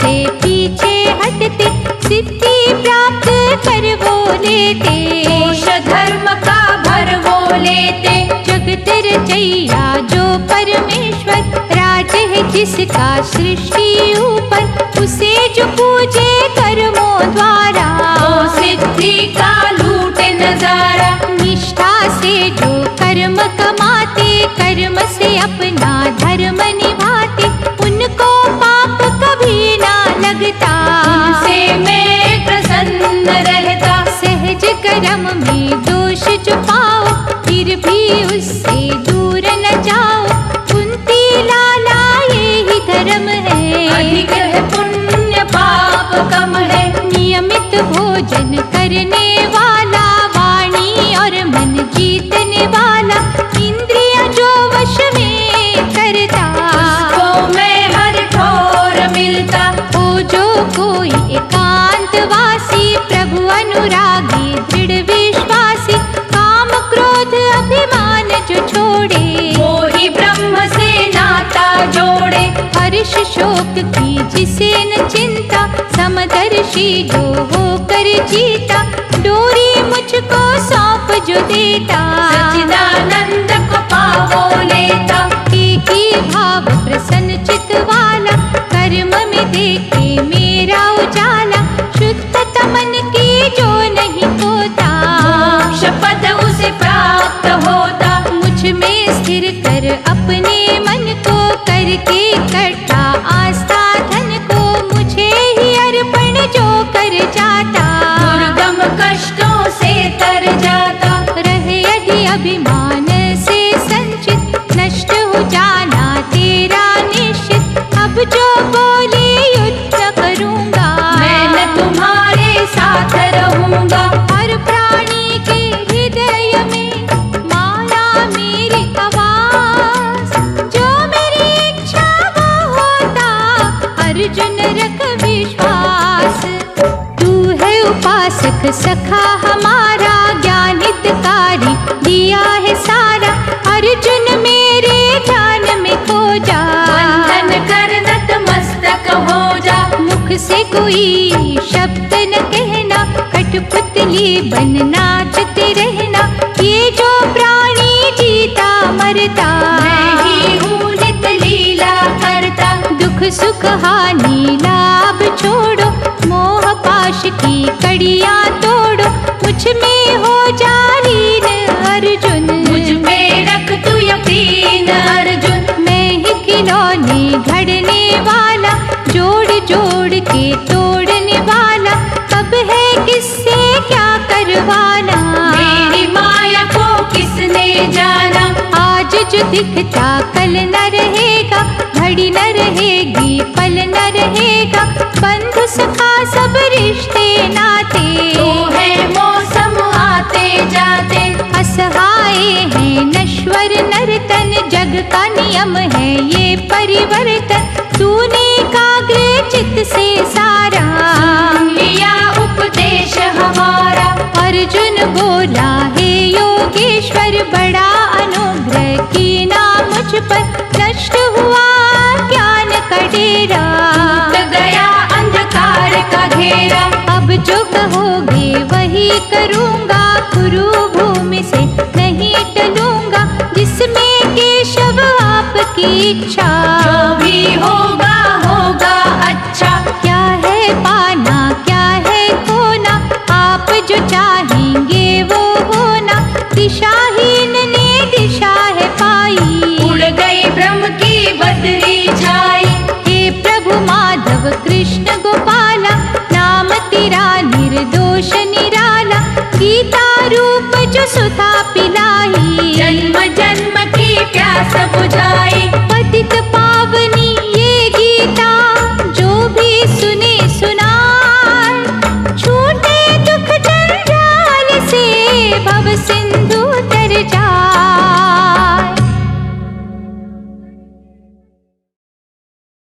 से पीछे हटते, सिद्धि प्राप्त कर वो लेते। कोश धर्म का भर वो लेते। जगत रचैया जो परमेश्वर, राज है जिसका सृष्टि ऊपर, उसे जो पूजे कर्मों द्वारा, वो सिद्धि का लूटे नजारा। निष्ठा से जो कर्म कमाते, कर्म से अपना धर्म निभाते, उनको पाप कभी ना लगता। उनसे मैं प्रसन्न रहता। सहज कर्म में दोष जो पाओ, फिर भी उससे दूर न जाओ। कुंती लाला यही धर्म है, अधिक है पुण्य पाप कम है। नियमित भोजन करने वाला, वाणी और मन जीतने वाला, इंद्रियां जो वश में करता, उसको मैं हर ठोर मिलता। ओ जो कोई एकांतवासी, प्रभु अनुरागी दृढ़ विश्वासी, काम क्रोध अभिमान जो छोड़े, वो ही ब्रह्म से नाता जोड़े। हर्ष शोक की जिसे न चिंता, समदर्शी जो होकर जीता, डोरी मुझको सौंप जो देता, सच्चिदानंद को पावो लेता। एक ही भाव प्रसन्न चित वाला, कर्म में देखे मेरा उजाला, शुद्धता मन की जो नहीं खोता, मोक्ष पद उसे प्राप्त होता। मुझ में स्थिर कर अपने मन को, करके इकट्ठा आस्था धन को, मुझे ही अर्पण जो कर जाता, दुर्गम कष्टों से तर जाता। रहे यदि अभिमान से संचित, नष्ट हो जाना तेरा निश्चित। अब जो बोले युद्ध करूँगा, मैं न तुम्हारे साथ रहूंगा। हर प्राणी के हृदय में माया मेरी आवाज, जो मेरी इच्छा वो होता, अर्जुन रख विश्वास। तू है उपासक सखा हमारा, ज्ञान हितकारी दिया है सारा, अर्जुन मेरे ध्यान में खो जा। बंधन कर नतमस्तक हो जा। मुख से कोई शब्द न कहना, कठपुतली बन नाचते रहना, ये जो प्राणी जीता मरता, मैं ही हूँ नित लीला करता। दुख सुख हानि लाभ छोड़ो, मोह पाश की कड़ियाँ तोड़ो, मुझ में हो जा लीन अर्जुन। मुझ पे रख तू यकीन अर्जुन। मैं ही खिलौने घड़ने वाला, जोड़ जोड़ के तोड़ने वाला, कब है किससे क्या करवाना, मेरी माया को किसने जाना। आज जो दिखता कल न रहेगा, घड़ी न रहेगी पल न रहेगा, बंधु सखा सब रिश्ते नाते, तू है मौसम आते जाते। असहाय है नश्वर नर्तन, जग का नियम है ये परिवर्तन, तूने एकाग्र चित्त से